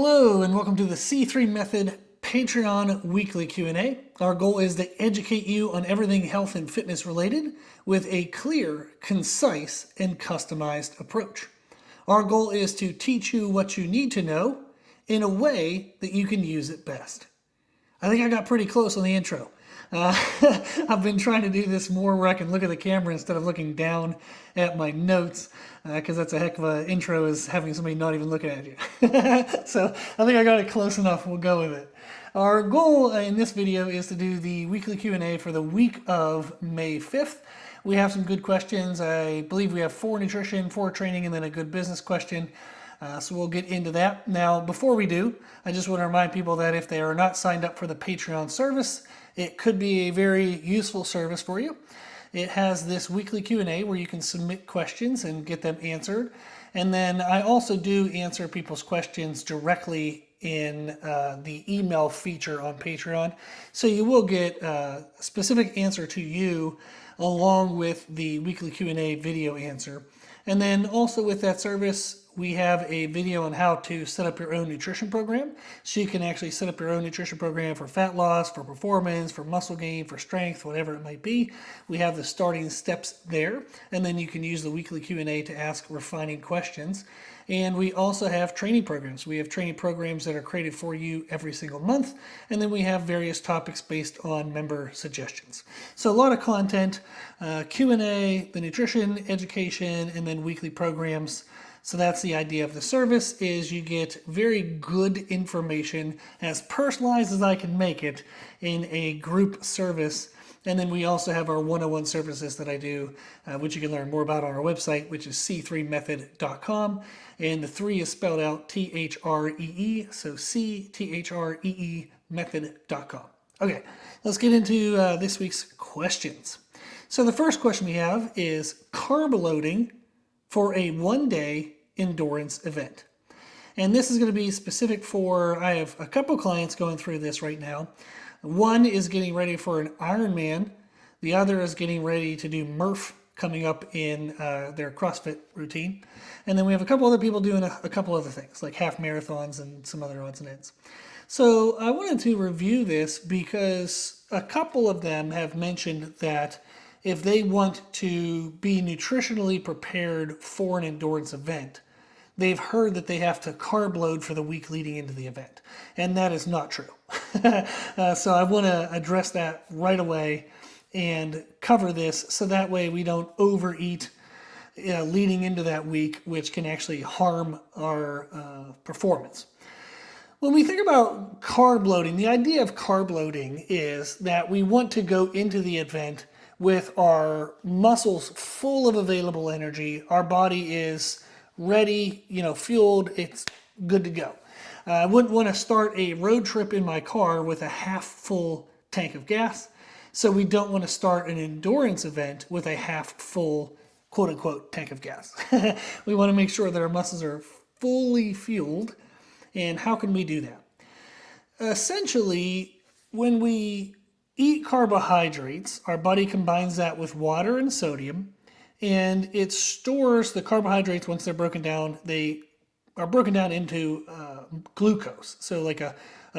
Hello and welcome to the C3 Method Patreon weekly Q&A. Our goal is to educate you on everything health and fitness related with a clear, concise, and customized approach. Our goal is to teach you what you need to know in a way that you can use it best. I think I got pretty close on the intro. I've been trying to do this more where I can look at the camera instead of looking down at my notes, because that's a heck of an intro, is having somebody not even looking at you. So I think I got it close enough. We'll go with it. Our goal in this video is to do the weekly Q&A for the week of May 5th. We have some good questions. I believe we have 4 nutrition, 4 training, and then a good business question. So we'll get into that. Now, before we do, I just want to remind people that if they are not signed up for the Patreon service, it could be a very useful service for you. It has this weekly Q&A where you can submit questions and get them answered. And then I also do answer people's questions directly in the email feature on Patreon. So you will get a specific answer to you along with the weekly Q&A video answer. And then also with that service, we have a video on how to set up your own nutrition program. So you can actually set up your own nutrition program for fat loss, for performance, for muscle gain, for strength, whatever it might be. We have the starting steps there. And then you can use the weekly Q&A to ask refining questions. And we also have training programs. We have training programs that are created for you every single month. And then we have various topics based on member suggestions. So a lot of content, Q&A, the nutrition, education, and then weekly programs. So that's the idea of the service, is you get very good information, as personalized as I can make it, in a group service. And then we also have our one-on-one services that I do, which you can learn more about on our website, which is c3method.com. And the 3 is spelled out T-H-R-E-E, so C-T-H-R-E-E method.com. Okay, let's get into this week's questions. So the first question we have is carb loading for a one-day endurance event. And this is going to be specific for, I have a couple clients going through this right now. One is getting ready for an Ironman. The other is getting ready to do Murph coming up in their CrossFit routine. And then we have a couple other people doing a couple other things, like half marathons and some other odds and ends. So I wanted to review this because a couple of them have mentioned that if they want to be nutritionally prepared for an endurance event, they've heard that they have to carb load for the week leading into the event. And that is not true. So I want to address that right away and cover this so that way we don't overeat leading into that week, which can actually harm our performance. When we think about carb loading, the idea of carb loading is that we want to go into the event with our muscles full of available energy. Our body is ready, fueled, it's good to go. I wouldn't want to start a road trip in my car with a half full tank of gas. So we don't want to start an endurance event with a half full, quote unquote, tank of gas. We want to make sure that our muscles are fully fueled. And how can we do that? Essentially, when we eat carbohydrates, our body combines that with water and sodium, and it stores the carbohydrates. Once they're broken down, they are broken down into glucose. So like a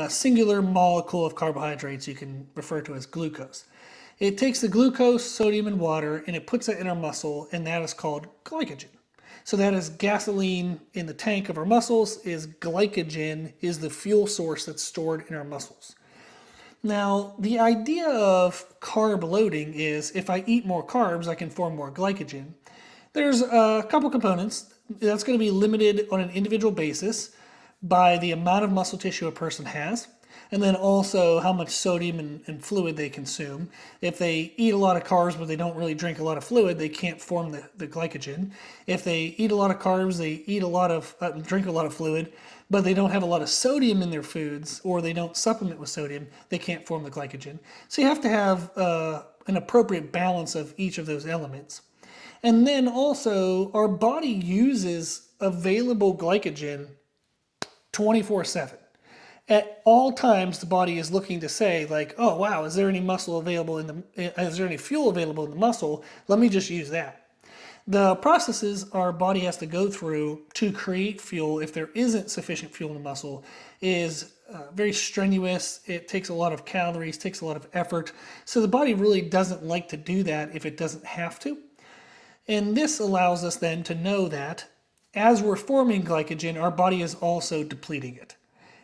singular molecule of carbohydrates you can refer to as glucose. It takes the glucose, sodium, and water, and it puts it in our muscle, and that is called glycogen. So that is gasoline in the tank of our muscles, is glycogen, is the fuel source that's stored in our muscles. Now, the idea of carb loading is if I eat more carbs, I can form more glycogen. There's a couple components. That's going to be limited on an individual basis by the amount of muscle tissue a person has, and then also how much sodium and fluid they consume. If they eat a lot of carbs but they don't really drink a lot of fluid, they can't form the glycogen. If they eat a lot of carbs, they eat a lot of drink a lot of fluid, but they don't have a lot of sodium in their foods, or they don't supplement with sodium, they can't form the glycogen. So you have to have an appropriate balance of each of those elements. And then also, our body uses available glycogen 24/7. At all times, the body is looking to say, like, oh, wow, is there any muscle available is there any fuel available in the muscle? Let me just use that. The processes our body has to go through to create fuel, if there isn't sufficient fuel in the muscle, is very strenuous. It takes a lot of calories, takes a lot of effort. So the body really doesn't like to do that if it doesn't have to. And this allows us then to know that as we're forming glycogen, our body is also depleting it.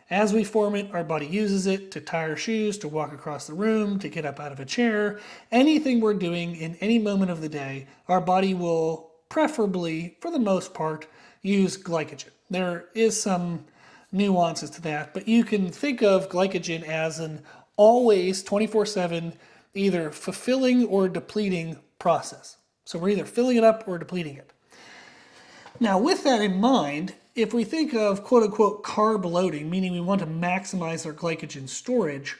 As we form it, our body uses it to tie our shoes, to walk across the room, to get up out of a chair. Anything we're doing in any moment of the day, our body will preferably, for the most part, use glycogen. There is some nuances to that, but you can think of glycogen as an always 24/7, either fulfilling or depleting process. So we're either filling it up or depleting it. Now, with that in mind, if we think of quote unquote carb loading, meaning we want to maximize our glycogen storage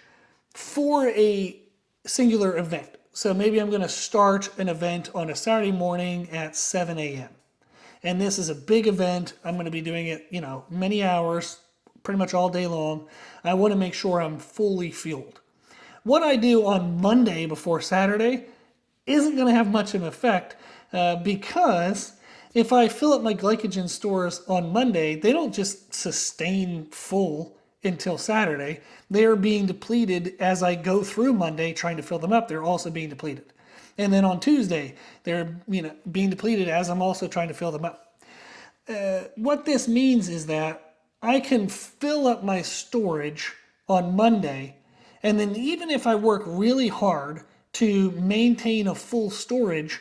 for a singular event. So maybe I'm going to start an event on a Saturday morning at 7 a.m. And this is a big event. I'm going to be doing it, many hours, pretty much all day long. I want to make sure I'm fully fueled. What I do on Monday before Saturday isn't going to have much of an effect because if I fill up my glycogen stores on Monday, they don't just sustain full until Saturday. They are being depleted as I go through Monday trying to fill them up. They're also being depleted. And then on Tuesday, they're being depleted as I'm also trying to fill them up. What this means is that I can fill up my storage on Monday, and then even if I work really hard to maintain a full storage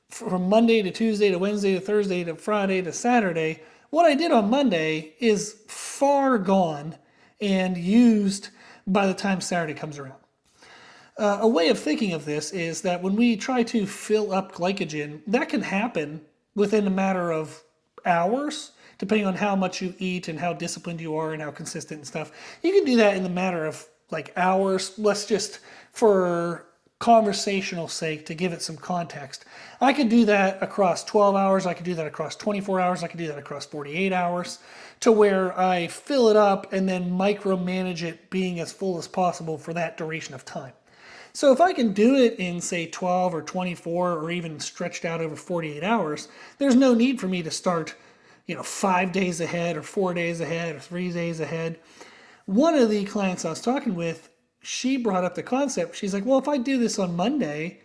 from Monday to Tuesday to Wednesday to Thursday to Friday to Saturday, what I did on Monday is far gone and used by the time Saturday comes around. A way of thinking of this is that when we try to fill up glycogen, that can happen within a matter of hours, depending on how much you eat and how disciplined you are and how consistent and stuff. You can do that in the matter of like hours. Let's just, for conversational sake, to give it some context, I could do that across 12 hours, I could do that across 24 hours, I could do that across 48 hours, to where I fill it up and then micromanage it being as full as possible for that duration of time. So if I can do it in, say, 12 or 24 or even stretched out over 48 hours, there's no need for me to start 5 days ahead or 4 days ahead or 3 days ahead. One of the clients I was talking with, she brought up the concept. She's like, well, if I do this on Monday,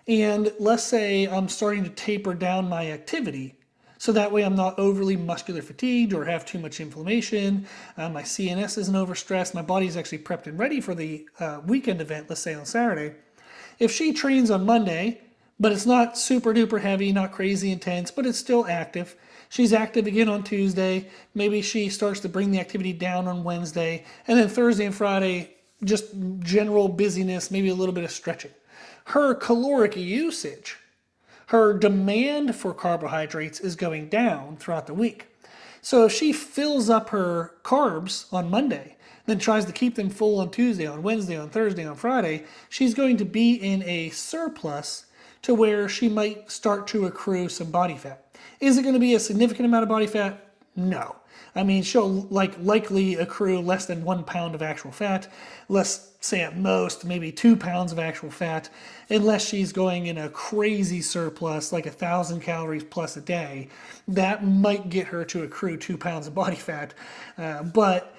and let's say I'm starting to taper down my activity, so that way I'm not overly muscular fatigued or have too much inflammation, my CNS isn't overstressed, my body's actually prepped and ready for the weekend event, let's say on Saturday. If she trains on Monday, but it's not super duper heavy, not crazy intense, but it's still active, she's active again on Tuesday, maybe she starts to bring the activity down on Wednesday, and then Thursday and Friday, just general busyness, maybe a little bit of stretching. Her caloric usage, her demand for carbohydrates is going down throughout the week. So if she fills up her carbs on Monday, then tries to keep them full on Tuesday, on Wednesday, on Thursday, on Friday, she's going to be in a surplus to where she might start to accrue some body fat. Is it going to be a significant amount of body fat? No. I mean, she'll likely accrue less than 1 pound of actual fat. Let's say at most maybe 2 pounds of actual fat, unless she's going in a crazy surplus, like 1,000 calories plus a day. That might get her to accrue 2 pounds of body fat, but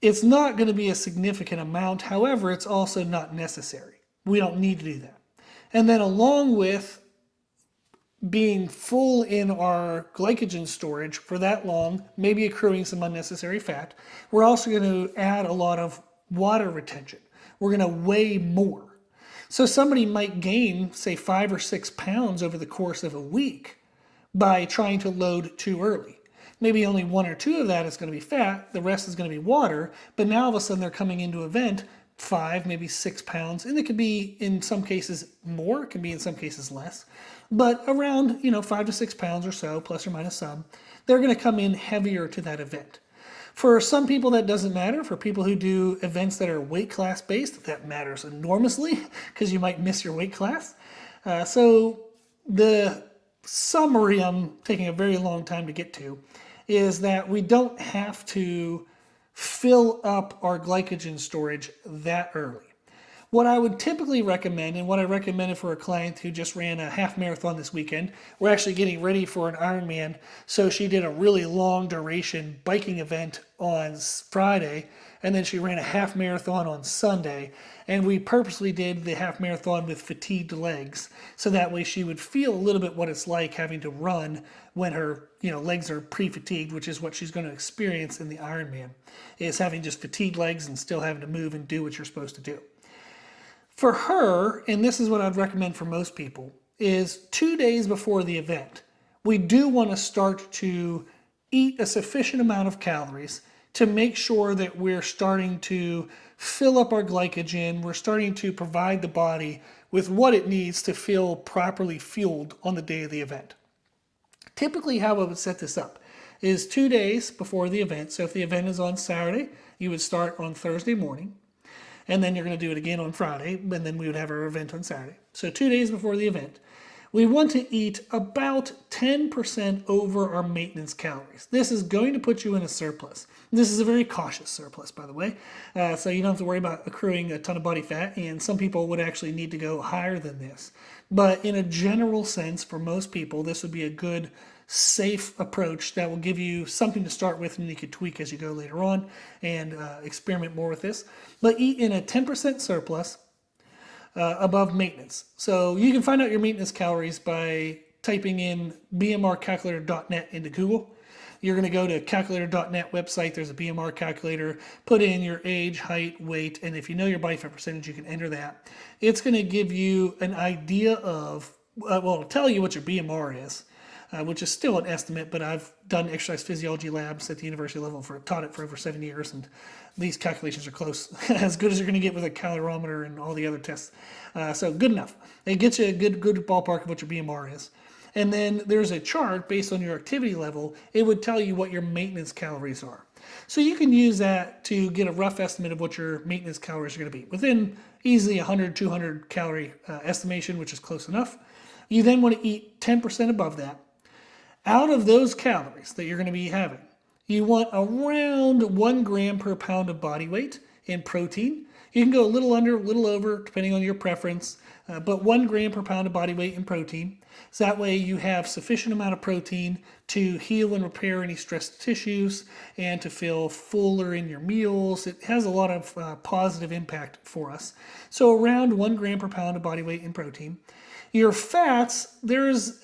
it's not going to be a significant amount. However, it's also not necessary. We don't need to do that. And then along with being full in our glycogen storage for that long, maybe accruing some unnecessary fat, we're also going to add a lot of water retention. We're going to weigh more. So somebody might gain, say, 5 or 6 pounds over the course of a week by trying to load too early. Maybe only 1 or 2 of that is going to be fat, the rest is going to be water, but now all of a sudden they're coming into an event 5, maybe 6 pounds, and it could be in some cases more, it can be in some cases less, but around 5 to 6 pounds or so, plus or minus some, they're going to come in heavier to that event. For some people that doesn't matter. For people who do events that are weight class based, that matters enormously because you might miss your weight class. So the summary I'm taking a very long time to get to is that we don't have to fill up our glycogen storage that early. What I would typically recommend, and what I recommended for a client who just ran a half marathon this weekend, we're actually getting ready for an Ironman. So she did a really long duration biking event on Friday, and then she ran a half marathon on Sunday. And we purposely did the half marathon with fatigued legs, so that way she would feel a little bit what it's like having to run when her legs are pre-fatigued, which is what she's going to experience in the Ironman, is having just fatigued legs and still having to move and do what you're supposed to do. For her, and this is what I'd recommend for most people, is 2 days before the event, we do want to start to eat a sufficient amount of calories to make sure that we're starting to fill up our glycogen. We're starting to provide the body with what it needs to feel properly fueled on the day of the event. Typically, how I would set this up is 2 days before the event. So if the event is on Saturday, you would start on Thursday morning. And then you're going to do it again on Friday, and then we would have our event on Saturday. So 2 days before the event, we want to eat about 10% over our maintenance calories. This is going to put you in a surplus. This is a very cautious surplus, by the way. So you don't have to worry about accruing a ton of body fat, and some people would actually need to go higher than this. But in a general sense, for most people, this would be a good safe approach that will give you something to start with, and you can tweak as you go later on and experiment more with this. But eat in a 10% surplus above maintenance. So you can find out your maintenance calories by typing in bmrcalculator.net into Google. You're going to go to calculator.net website. There's a BMR calculator. Put in your age, height, weight, and if you know your body fat percentage, you can enter that. It's going to give you an idea of, it'll tell you what your BMR is. Which is still an estimate, but I've done exercise physiology labs at the university level, taught it for over 7 years, and these calculations are close, as good as you're going to get with a calorimeter and all the other tests. So good enough. It gets you a good ballpark of what your BMR is. And then there's a chart based on your activity level. It would tell you what your maintenance calories are. So you can use that to get a rough estimate of what your maintenance calories are going to be. Within easily 100, 200 calorie estimation, which is close enough. You then want to eat 10% above that. Out of those calories that you're going to be having, you want around 1 gram per pound of body weight in protein. You can go a little under, a little over, depending on your preference, but 1 gram per pound of body weight in protein. So that way you have sufficient amount of protein to heal and repair any stressed tissues and to feel fuller in your meals. It has a lot of positive impact for us. So around 1 gram per pound of body weight in protein. Your fats, there's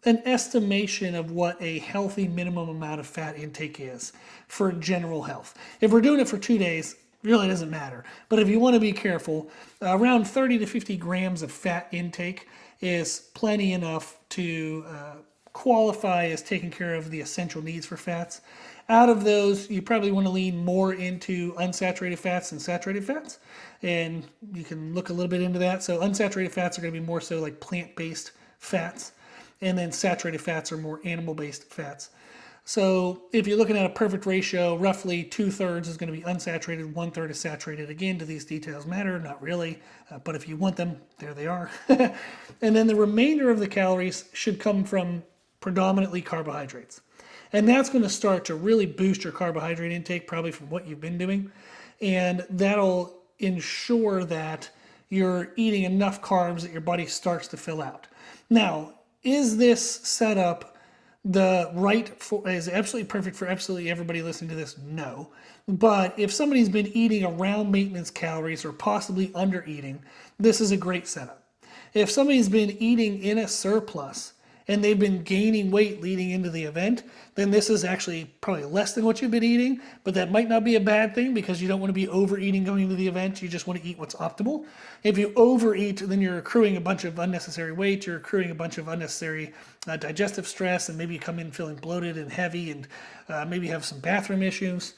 an estimation of what a healthy minimum amount of fat intake is for general health. If we're doing it for 2 days, it really doesn't matter. But if you want to be careful, around 30 to 50 grams of fat intake is plenty enough to qualify as taking care of the essential needs for fats. Out of those, you probably want to lean more into unsaturated fats than saturated fats. And you can look a little bit into that. So unsaturated fats are going to be more so like plant-based fats. And then saturated fats are more animal-based fats. So if you're looking at a perfect ratio, roughly 2/3 is going to be unsaturated, 1/3 is saturated. Again, do these details matter? Not really, but if you want them, there they are. And then the remainder of the calories should come from predominantly carbohydrates. And that's going to start to really boost your carbohydrate intake, probably from what you've been doing. And that'll ensure that you're eating enough carbs that your body starts to fill out. Now, is this setup is absolutely perfect for absolutely everybody listening to this? No. But if somebody's been eating around maintenance calories or possibly under eating, this is a great setup. If somebody's been eating in a surplus and they've been gaining weight leading into the event, then this is actually probably less than what you've been eating, but that might not be a bad thing because you don't want to be overeating going into the event. You just want to eat what's optimal. If you overeat, then you're accruing a bunch of unnecessary weight, you're accruing a bunch of unnecessary digestive stress, and maybe you come in feeling bloated and heavy and maybe have some bathroom issues.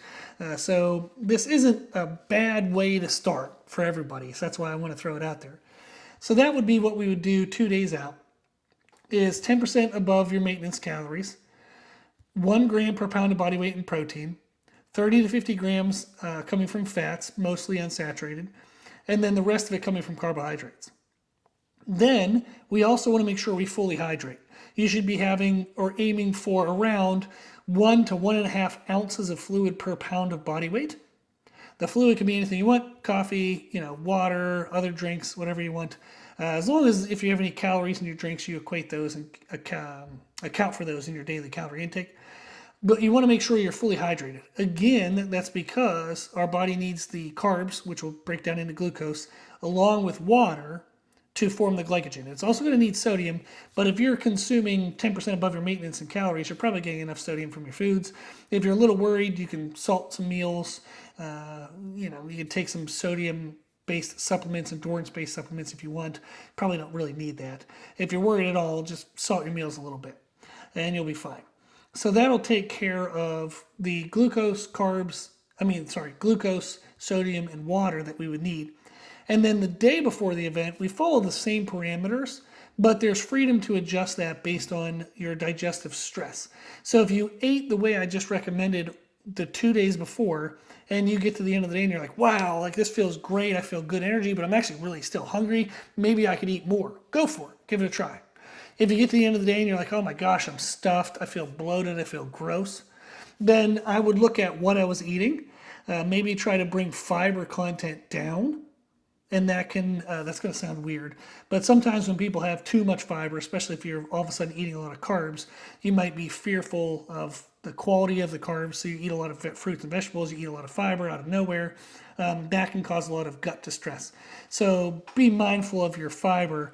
So this isn't a bad way to start for everybody. So that's why I want to throw it out there. So that would be what we would do 2 days out, is 10% above your maintenance calories, 1 gram per pound of body weight in protein, 30 to 50 grams coming from fats, mostly unsaturated, and then the rest of it coming from carbohydrates. Then we also want to make sure we fully hydrate. You should be having or aiming for around 1 to 1.5 ounces of fluid per pound of body weight. The fluid can be anything you want: coffee, water, other drinks, whatever you want. As long as if you have any calories in your drinks, you equate those and account for those in your daily calorie intake. But you want to make sure you're fully hydrated. Again, that's because our body needs the carbs, which will break down into glucose, along with water to form the glycogen. It's also going to need sodium, but if you're consuming 10% above your maintenance in calories, you're probably getting enough sodium from your foods. If you're a little worried, you can salt some meals. You can take some sodium-based supplements, endurance-based supplements if you want. Probably don't really need that. If you're worried at all, just salt your meals a little bit, and you'll be fine. So that'll take care of the glucose, sodium, and water that we would need. And then the day before the event, we follow the same parameters, but there's freedom to adjust that based on your digestive stress. So if you ate the way I just recommended the 2 days before, and you get to the end of the day and you're like, wow, like this feels great, I feel good energy, but I'm actually really still hungry, maybe I could eat more. Go for it, give it a try. If you get to the end of the day and you're like, oh my gosh, I'm stuffed, I feel bloated, I feel gross, then I would look at what I was eating, maybe try to bring fiber content down. And that's going to sound weird, but sometimes when people have too much fiber, especially if you're all of a sudden eating a lot of carbs, you might be fearful of the quality of the carbs. So you eat a lot of fruits and vegetables, you eat a lot of fiber out of nowhere. That can cause a lot of gut distress. So be mindful of your fiber.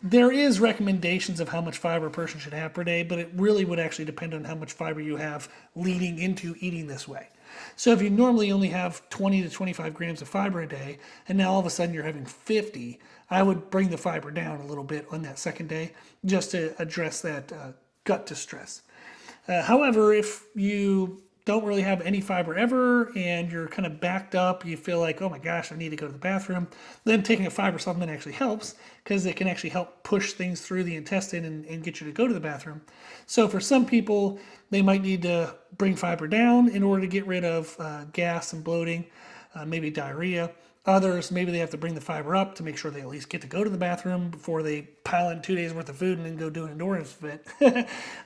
There is recommendations of how much fiber a person should have per day, but it really would actually depend on how much fiber you have leading into eating this way. So if you normally only have 20 to 25 grams of fiber a day, and now all of a sudden you're having 50, I would bring the fiber down a little bit on that second day just to address that gut distress. However, if you don't really have any fiber ever and you're kind of backed up, you feel like, oh my gosh, I need to go to the bathroom, then taking a fiber supplement actually helps because it can actually help push things through the intestine and get you to go to the bathroom. So for some people, they might need to bring fiber down in order to get rid of gas and bloating, maybe diarrhea. Others, maybe they have to bring the fiber up to make sure they at least get to go to the bathroom before they pile in 2 days worth of food and then go do an endurance fit.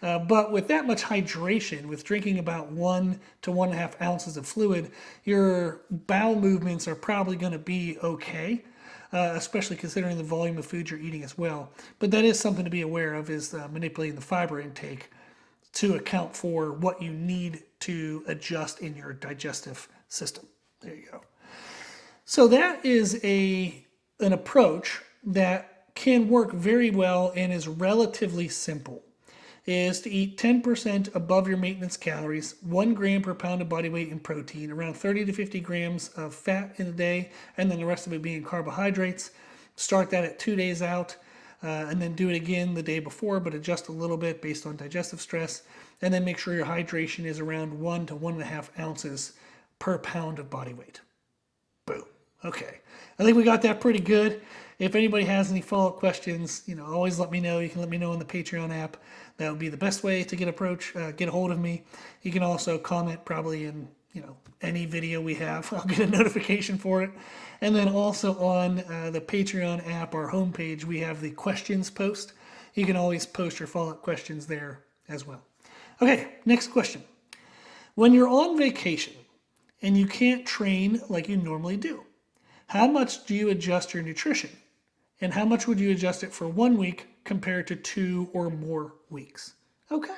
But with that much hydration, with drinking about 1 to 1.5 ounces of fluid, your bowel movements are probably going to be okay, especially considering the volume of food you're eating as well. But that is something to be aware of, is manipulating the fiber intake to account for what you need to adjust in your digestive system. There you go. So that is an approach that can work very well and is relatively simple, is to eat 10% above your maintenance calories, 1 gram per pound of body weight in protein, around 30 to 50 grams of fat in a day, and then the rest of it being carbohydrates. Start that at 2 days out, and then do it again the day before, but adjust a little bit based on digestive stress, and then make sure your hydration is around 1 to 1.5 ounces per pound of body weight. Boom. Okay, I think we got that pretty good. If anybody has any follow-up questions, always let me know. You can let me know in the Patreon app. That would be the best way to get a hold of me. You can also comment probably in any video we have. I'll get a notification for it. And then also on the Patreon app, our homepage, we have the questions post. You can always post your follow-up questions there as well. Okay, next question. When you're on vacation and you can't train like you normally do, how much do you adjust your nutrition? And how much would you adjust it for 1 week compared to 2 or more weeks? Okay.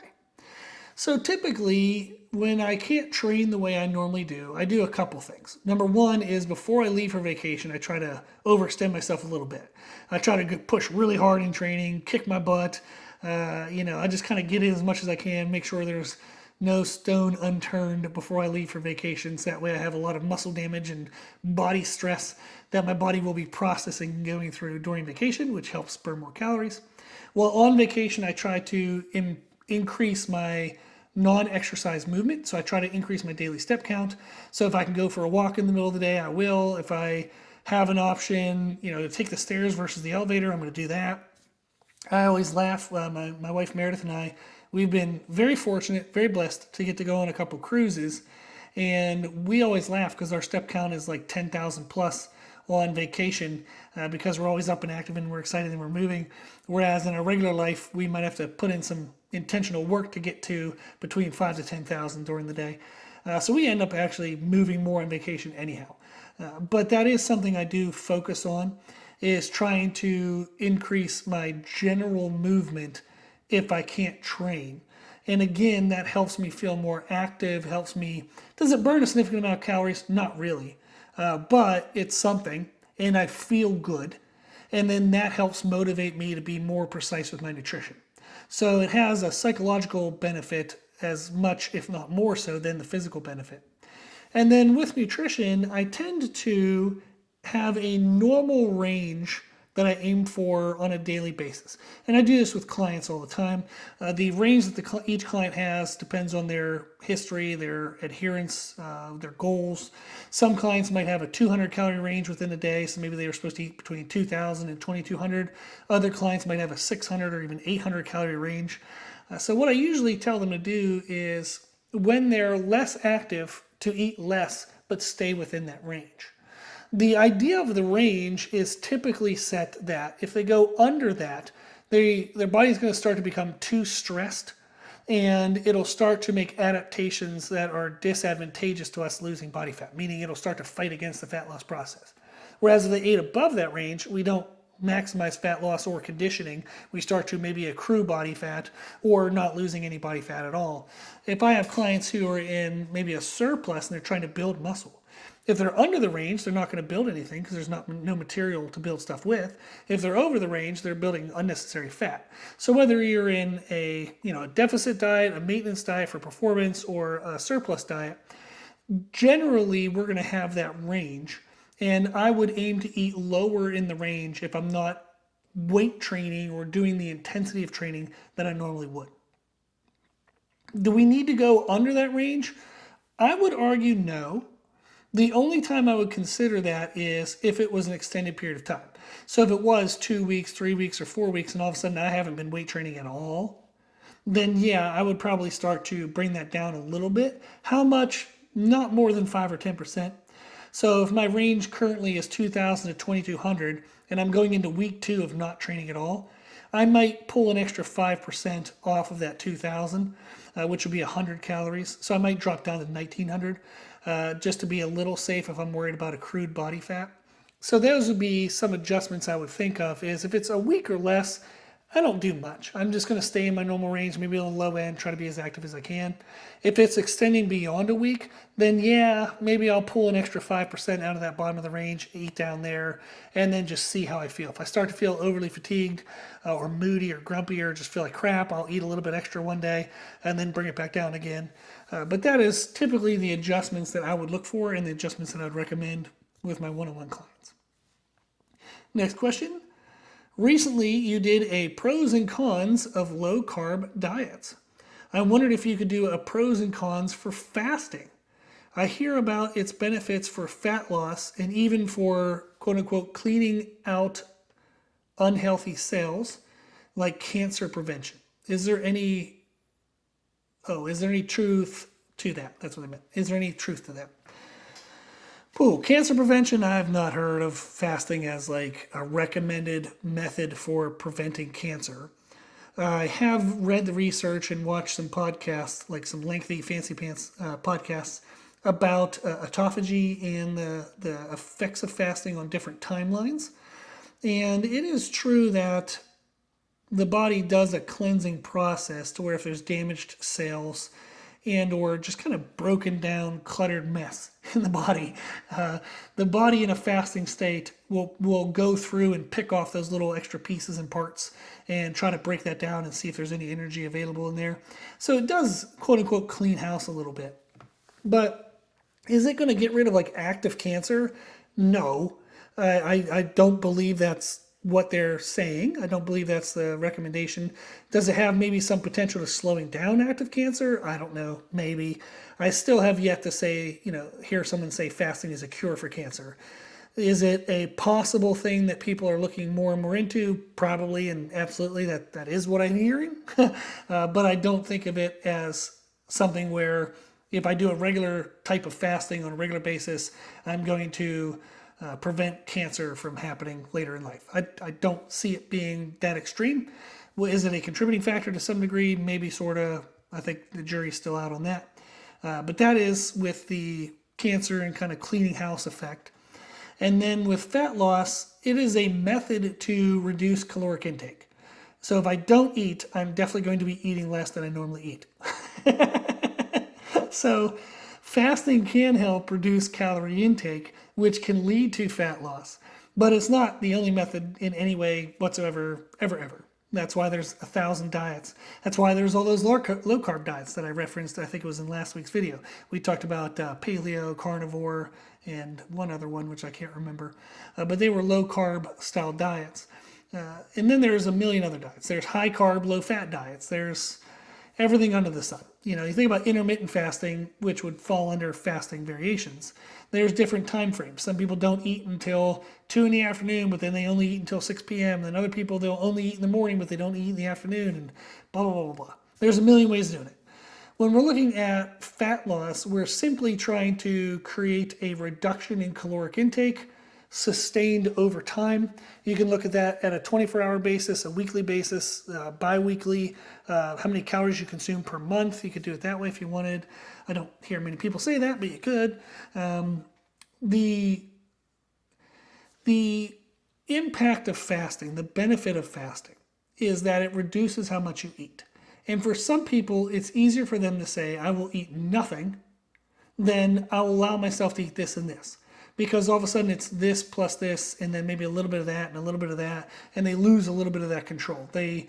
So typically, when I can't train the way I normally do, I do a couple things. Number one is before I leave for vacation, I try to overextend myself a little bit. I try to push really hard in training, kick my butt. I just kind of get in as much as I can, make sure there's no stone unturned before I leave for vacations. That way I have a lot of muscle damage and body stress that my body will be processing and going through during vacation, which helps burn more calories. While on vacation, I try to increase my non-exercise movement. So I try to increase my daily step count. So if I can go for a walk in the middle of the day, I will. If I have an option, to take the stairs versus the elevator, I'm going to do that. I always laugh. My wife Meredith and I, we've been very fortunate, very blessed to get to go on a couple cruises. And we always laugh because our step count is like 10,000 plus on vacation because we're always up and active and we're excited and we're moving. Whereas in our regular life, we might have to put in some intentional work to get to between 5 to 10,000 during the day. So we end up actually moving more on vacation anyhow. But that is something I do focus on, is trying to increase my general movement if I can't train. And again, that helps me feel more active, helps me, does it burn a significant amount of calories? Not really, but it's something, and I feel good. And then that helps motivate me to be more precise with my nutrition. So it has a psychological benefit as much, if not more so, than the physical benefit. And then with nutrition, I tend to have a normal range that I aim for on a daily basis. And I do this with clients all the time. The range that each client has depends on their history, their adherence, their goals. Some clients might have a 200 calorie range within a day, so maybe they were supposed to eat between 2,000 and 2,200. Other clients might have a 600 or even 800 calorie range. So what I usually tell them to do is when they're less active, to eat less but stay within that range. The idea of the range is typically set that if they go under that, their body's going to start to become too stressed, and it'll start to make adaptations that are disadvantageous to us losing body fat, meaning it'll start to fight against the fat loss process. Whereas if they ate above that range, we don't maximize fat loss or conditioning. We start to maybe accrue body fat or not losing any body fat at all. If I have clients who are in maybe a surplus and they're trying to build muscle, if they're under the range, they're not going to build anything because there's no material to build stuff with. If they're over the range, they're building unnecessary fat. So whether you're in a deficit diet, a maintenance diet for performance, or a surplus diet, generally we're going to have that range. And I would aim to eat lower in the range if I'm not weight training or doing the intensity of training that I normally would. Do we need to go under that range? I would argue no. The only time I would consider that is if it was an extended period of time. So if it was 2 weeks, 3 weeks, or 4 weeks, and all of a sudden I haven't been weight training at all, then yeah, I would probably start to bring that down a little bit. How much? Not more than 5 or 10%. So if my range currently is 2,000 to 2,200, and I'm going into week 2 of not training at all, I might pull an extra 5% off of that 2,000, which would be 100 calories. So I might drop down to 1,900. Just to be a little safe if I'm worried about accrued body fat. So those would be some adjustments I would think of, is if it's a week or less, I don't do much. I'm just going to stay in my normal range, maybe on the low end, try to be as active as I can. If it's extending beyond a week, then yeah, maybe I'll pull an extra 5% out of that bottom of the range, eat down there, and then just see how I feel. If I start to feel overly fatigued or moody or grumpy or just feel like crap, I'll eat a little bit extra one day and then bring it back down again. But that is typically the adjustments that I would look for and the adjustments that I would recommend with my one-on-one clients. Next question. Recently, you did a pros and cons of low-carb diets. I wondered if you could do a pros and cons for fasting. I hear about its benefits for fat loss and even for quote-unquote cleaning out unhealthy cells like cancer prevention. Is there any truth to that? That's what I meant. Is there any truth to that? Cancer prevention, I've not heard of fasting as like a recommended method for preventing cancer. I have read the research and watched some podcasts, like some lengthy fancy pants podcasts about autophagy and the effects of fasting on different timelines. And it is true that the body does a cleansing process to where if there's damaged cells and or just kind of broken down, cluttered mess in the body in a fasting state will go through and pick off those little extra pieces and parts and try to break that down and see if there's any energy available in there. So it does, quote unquote, clean house a little bit. But is it going to get rid of like active cancer? No. I don't believe that's what they're saying. I don't believe that's the recommendation. Does it have maybe some potential to slowing down active cancer? I don't know. Maybe. I still have yet to say, hear someone say fasting is a cure for cancer. Is it a possible thing that people are looking more and more into? Probably, and absolutely that is what I'm hearing. But I don't think of it as something where if I do a regular type of fasting on a regular basis, I'm going to prevent cancer from happening later in life. I don't see it being that extreme. Well, is it a contributing factor to some degree? Maybe, sort of. I think the jury's still out on that. But that is with the cancer and kind of cleaning house effect. And then with fat loss, it is a method to reduce caloric intake. So if I don't eat, I'm definitely going to be eating less than I normally eat. So fasting can help reduce calorie intake, which can lead to fat loss. But it's not the only method in any way whatsoever, ever. That's why there's 1,000 diets. That's why there's all those low carb diets that I referenced. I think it was in last week's video. We talked about paleo, carnivore, and one other one, which I can't remember. But they were low carb style diets. And then there's a million other diets. There's high carb, low fat diets. There's everything under the sun. You know, you think about intermittent fasting, which would fall under fasting variations. There's different time frames. Some people don't eat until 2 in the afternoon, but then they only eat until 6 p.m. And then other people, they'll only eat in the morning, but they don't eat in the afternoon, and blah, blah, blah, blah, blah. There's a million ways of doing it. When we're looking at fat loss, we're simply trying to create a reduction in caloric intake sustained over time. You can look at that at a 24-hour basis, a weekly basis, bi-weekly, how many calories you consume per month. You could do it that way if you wanted. I don't hear many people say that, but you could. The impact of fasting, the benefit of fasting, is that it reduces how much you eat. And for some people, it's easier for them to say, I will eat nothing, than I'll allow myself to eat this and this. Because all of a sudden it's this plus this, and then maybe a little bit of that and a little bit of that, and they lose a little bit of that control. It's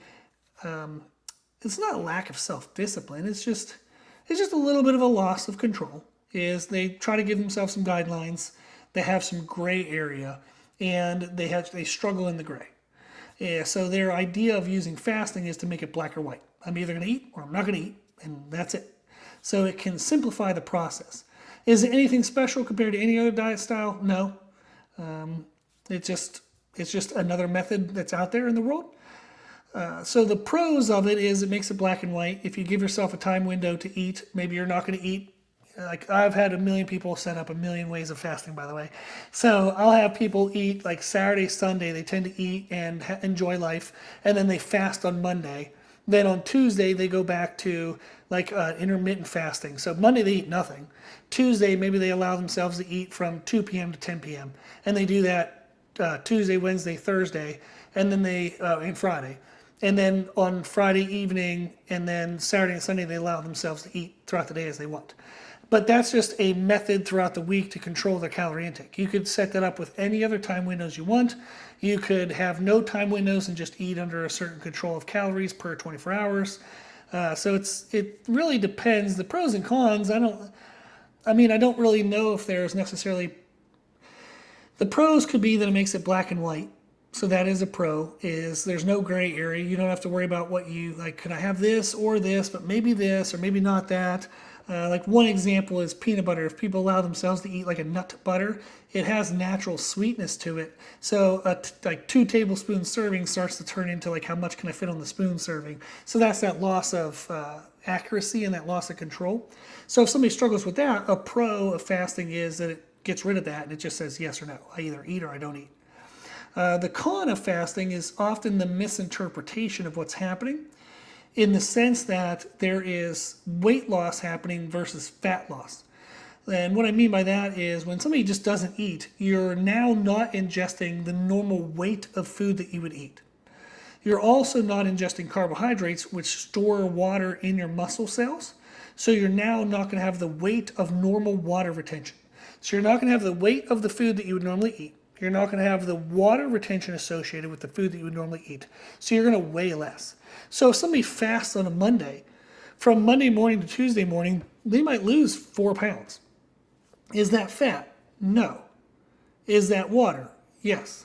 not a lack of self-discipline. It's just a little bit of a loss of control. Is they try to give themselves some guidelines. They have some gray area, and they struggle in the gray. Yeah, so their idea of using fasting is to make it black or white. I'm either going to eat or I'm not going to eat, and that's it. So it can simplify the process. Is it anything special compared to any other diet style? No. It's just another method that's out there in the world. So the pros of it is it makes it black and white. If you give yourself a time window to eat, maybe you're not going to eat. Like I've had a million people set up a million ways of fasting, by the way. So I'll have people eat like Saturday, Sunday. They tend to eat and enjoy life, and then they fast on Monday. Then on Tuesday, they go back to like intermittent fasting. So Monday, they eat nothing. Tuesday, maybe they allow themselves to eat from 2 p.m. to 10 p.m. And they do that Tuesday, Wednesday, Thursday, and then and Friday. And then on Friday evening and then Saturday and Sunday, they allow themselves to eat throughout the day as they want. But that's just a method throughout the week to control their calorie intake. You could set that up with any other time windows you want. You could have no time windows and just eat under a certain control of calories per 24 hours. So it really depends. The pros and cons, I don't really know if there's necessarily... The pros could be that it makes it black and white. So that is a pro, is there's no gray area. You don't have to worry about what you, like, could I have this or this, but maybe this or maybe not that. Like one example is peanut butter. If people allow themselves to eat like a nut butter, it has natural sweetness to it. So like 2 tablespoon serving starts to turn into like how much can I fit on the spoon serving. So that's that loss of accuracy and that loss of control. So if somebody struggles with that, a pro of fasting is that it gets rid of that and it just says yes or no. I either eat or I don't eat. The con of fasting is often the misinterpretation of what's happening, in the sense that there is weight loss happening versus fat loss. And what I mean by that is when somebody just doesn't eat, you're now not ingesting the normal weight of food that you would eat. You're also not ingesting carbohydrates, which store water in your muscle cells. So you're now not going to have the weight of normal water retention. So you're not going to have the weight of the food that you would normally eat. You're not going to have the water retention associated with the food that you would normally eat. So you're going to weigh less. So if somebody fasts on a Monday, from Monday morning to Tuesday morning, they might lose 4 pounds. Is that fat? No. Is that water? Yes.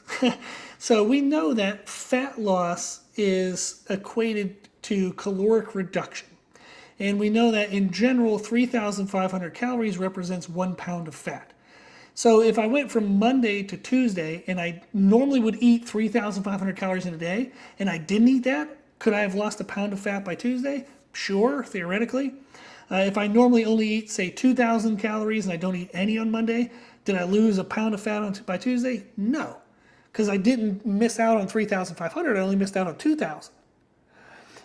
So we know that fat loss is equated to caloric reduction. And we know that in general, 3,500 calories represents 1 pound of fat. So if I went from Monday to Tuesday and I normally would eat 3,500 calories in a day and I didn't eat that, could I have lost 1 pound of fat by Tuesday? Sure, theoretically. If I normally only eat, say, 2,000 calories and I don't eat any on Monday, did I lose 1 pound of fat by Tuesday? No, because I didn't miss out on 3,500, I only missed out on 2,000.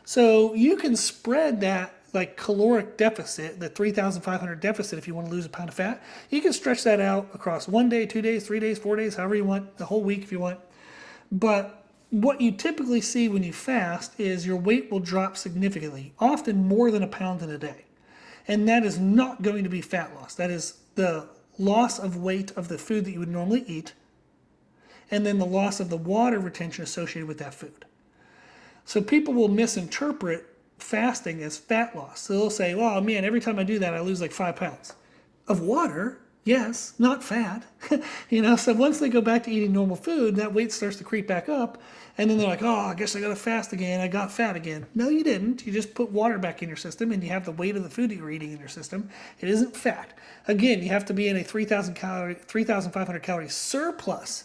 So you can spread that like caloric deficit, the 3,500 deficit, if you want to lose a pound of fat, you can stretch that out across 1 day, 2 days, 3 days, 4 days, however you want, the whole week if you want. But what you typically see when you fast is your weight will drop significantly, often more than a pound in a day. And that is not going to be fat loss. That is the loss of weight of the food that you would normally eat, and then the loss of the water retention associated with that food. So people will misinterpret fasting as fat loss. So they'll say, well, man, every time I do that, I lose like 5 pounds of water. Yes, not fat. So once they go back to eating normal food, that weight starts to creep back up. And then they're like, oh, I guess I got to fast again. I got fat again. No, you didn't. You just put water back in your system and you have the weight of the food that you're eating in your system. It isn't fat. Again, you have to be in a 3,500 calorie surplus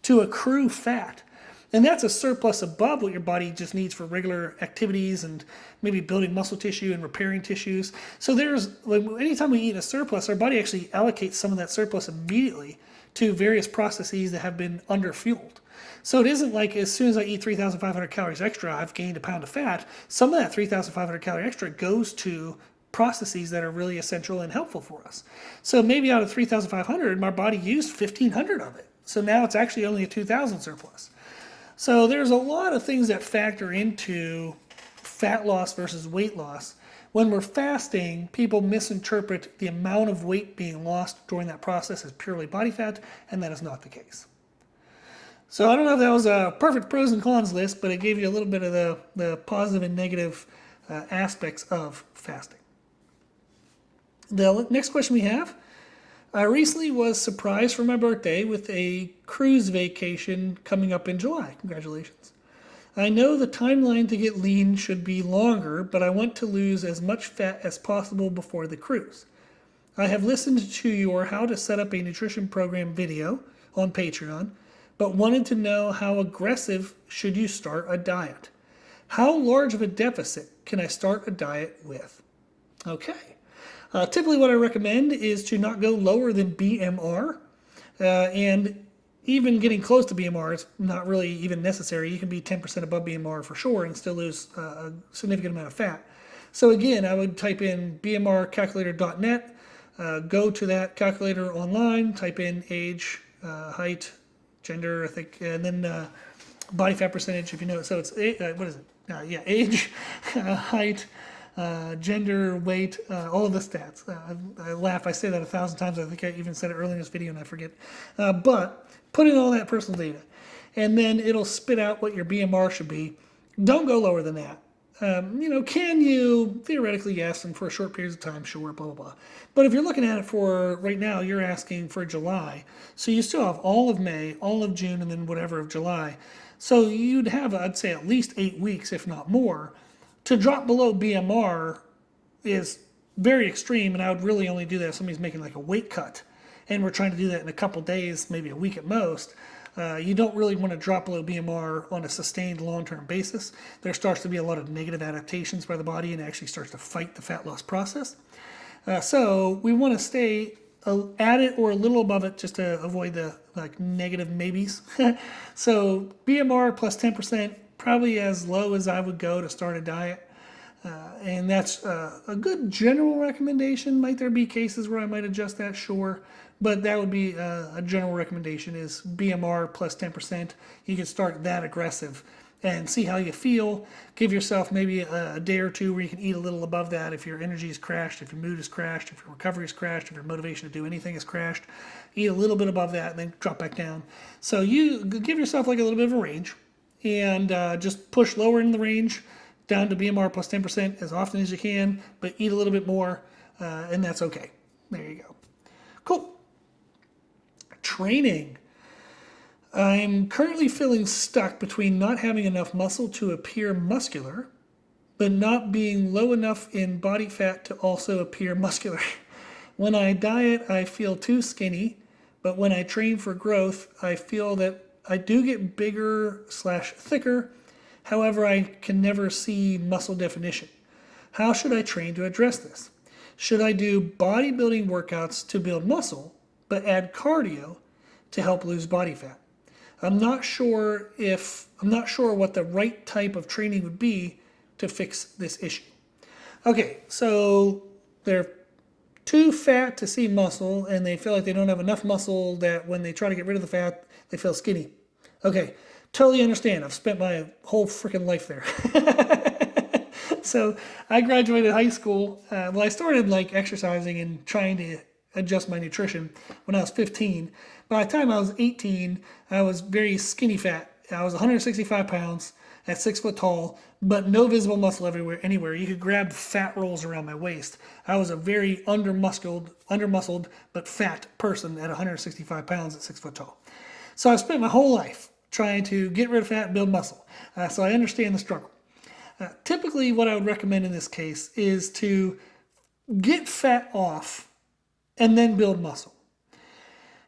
to accrue fat. And that's a surplus above what your body just needs for regular activities and maybe building muscle tissue and repairing tissues. So anytime we eat a surplus, our body actually allocates some of that surplus immediately to various processes that have been underfueled. So it isn't like as soon as I eat 3,500 calories extra, I've gained a pound of fat. Some of that 3,500 calorie extra goes to processes that are really essential and helpful for us. So maybe out of 3,500, my body used 1,500 of it. So now it's actually only a 2,000 surplus. So there's a lot of things that factor into fat loss versus weight loss. When we're fasting, people misinterpret the amount of weight being lost during that process as purely body fat, and that is not the case. So I don't know if that was a perfect pros and cons list, but it gave you a little bit of the positive and negative aspects of fasting. The next question we have. I recently was surprised for my birthday with a cruise vacation coming up in July. Congratulations. I know the timeline to get lean should be longer, but I want to lose as much fat as possible before the cruise. I have listened to your how to set up a nutrition program video on Patreon, but wanted to know how aggressive should you start a diet? How large of a deficit can I start a diet with? Okay. Typically what I recommend is to not go lower than BMR, and even getting close to BMR is not really even necessary. You can be 10% above BMR for sure and still lose a significant amount of fat. So again, I would type in bmrcalculator.net, go to that calculator online, type in age, height, gender, I think, and then body fat percentage if you know it. So it's, what is it? Age, height, gender, weight, all of the stats. I laugh, I say that 1,000 times. I think I even said it earlier in this video and I forget. But put in all that personal data and then it'll spit out what your BMR should be. Don't go lower than that. Can you? Theoretically, yes, and for a short period of time, sure, blah, blah, blah. But if you're looking at it for, right now, you're asking for July. So you still have all of May, all of June, and then whatever of July. So you'd have, I'd say, at least 8 weeks, if not more. To drop below BMR is very extreme, and I would really only do that if somebody's making like a weight cut. And we're trying to do that in a couple days, maybe a week at most. You don't really want to drop below BMR on a sustained long-term basis. There starts to be a lot of negative adaptations by the body and it actually starts to fight the fat loss process. So we want to stay at it or a little above it just to avoid the negative maybes. So BMR plus 10%, probably as low as I would go to start a diet. And that's a good general recommendation. Might there be cases where I might adjust that? Sure. But that would be a general recommendation is BMR plus 10%. You can start that aggressive and see how you feel. Give yourself maybe a day or two where you can eat a little above that if your energy is crashed, if your mood is crashed, if your recovery is crashed, if your motivation to do anything is crashed. Eat a little bit above that and then drop back down. So you give yourself like a little bit of a range and just push lower in the range down to BMR plus 10% as often as you can, but eat a little bit more and that's okay. There you go. Cool. Training. I'm currently feeling stuck between not having enough muscle to appear muscular, but not being low enough in body fat to also appear muscular. When I diet, I feel too skinny, but when I train for growth, I feel that I do get bigger / thicker. However, I can never see muscle definition. How should I train to address this? Should I do bodybuilding workouts to build muscle, but add cardio to help lose body fat? I'm not sure what the right type of training would be to fix this issue. Okay, so they're too fat to see muscle, and they feel like they don't have enough muscle that when they try to get rid of the fat, they feel skinny. Okay, totally understand. I've spent my whole freaking life there. So I graduated high school. Well, I started like exercising and trying to adjust my nutrition when I was 15. By the time I was 18, I was very skinny fat. I was 165 pounds at 6 foot tall, but no visible muscle everywhere, anywhere. You could grab fat rolls around my waist. I was a very undermuscled, but fat person at 165 pounds at 6 foot tall. So I spent my whole life trying to get rid of fat and build muscle. So I understand the struggle. Typically, what I would recommend in this case is to get fat off and then build muscle.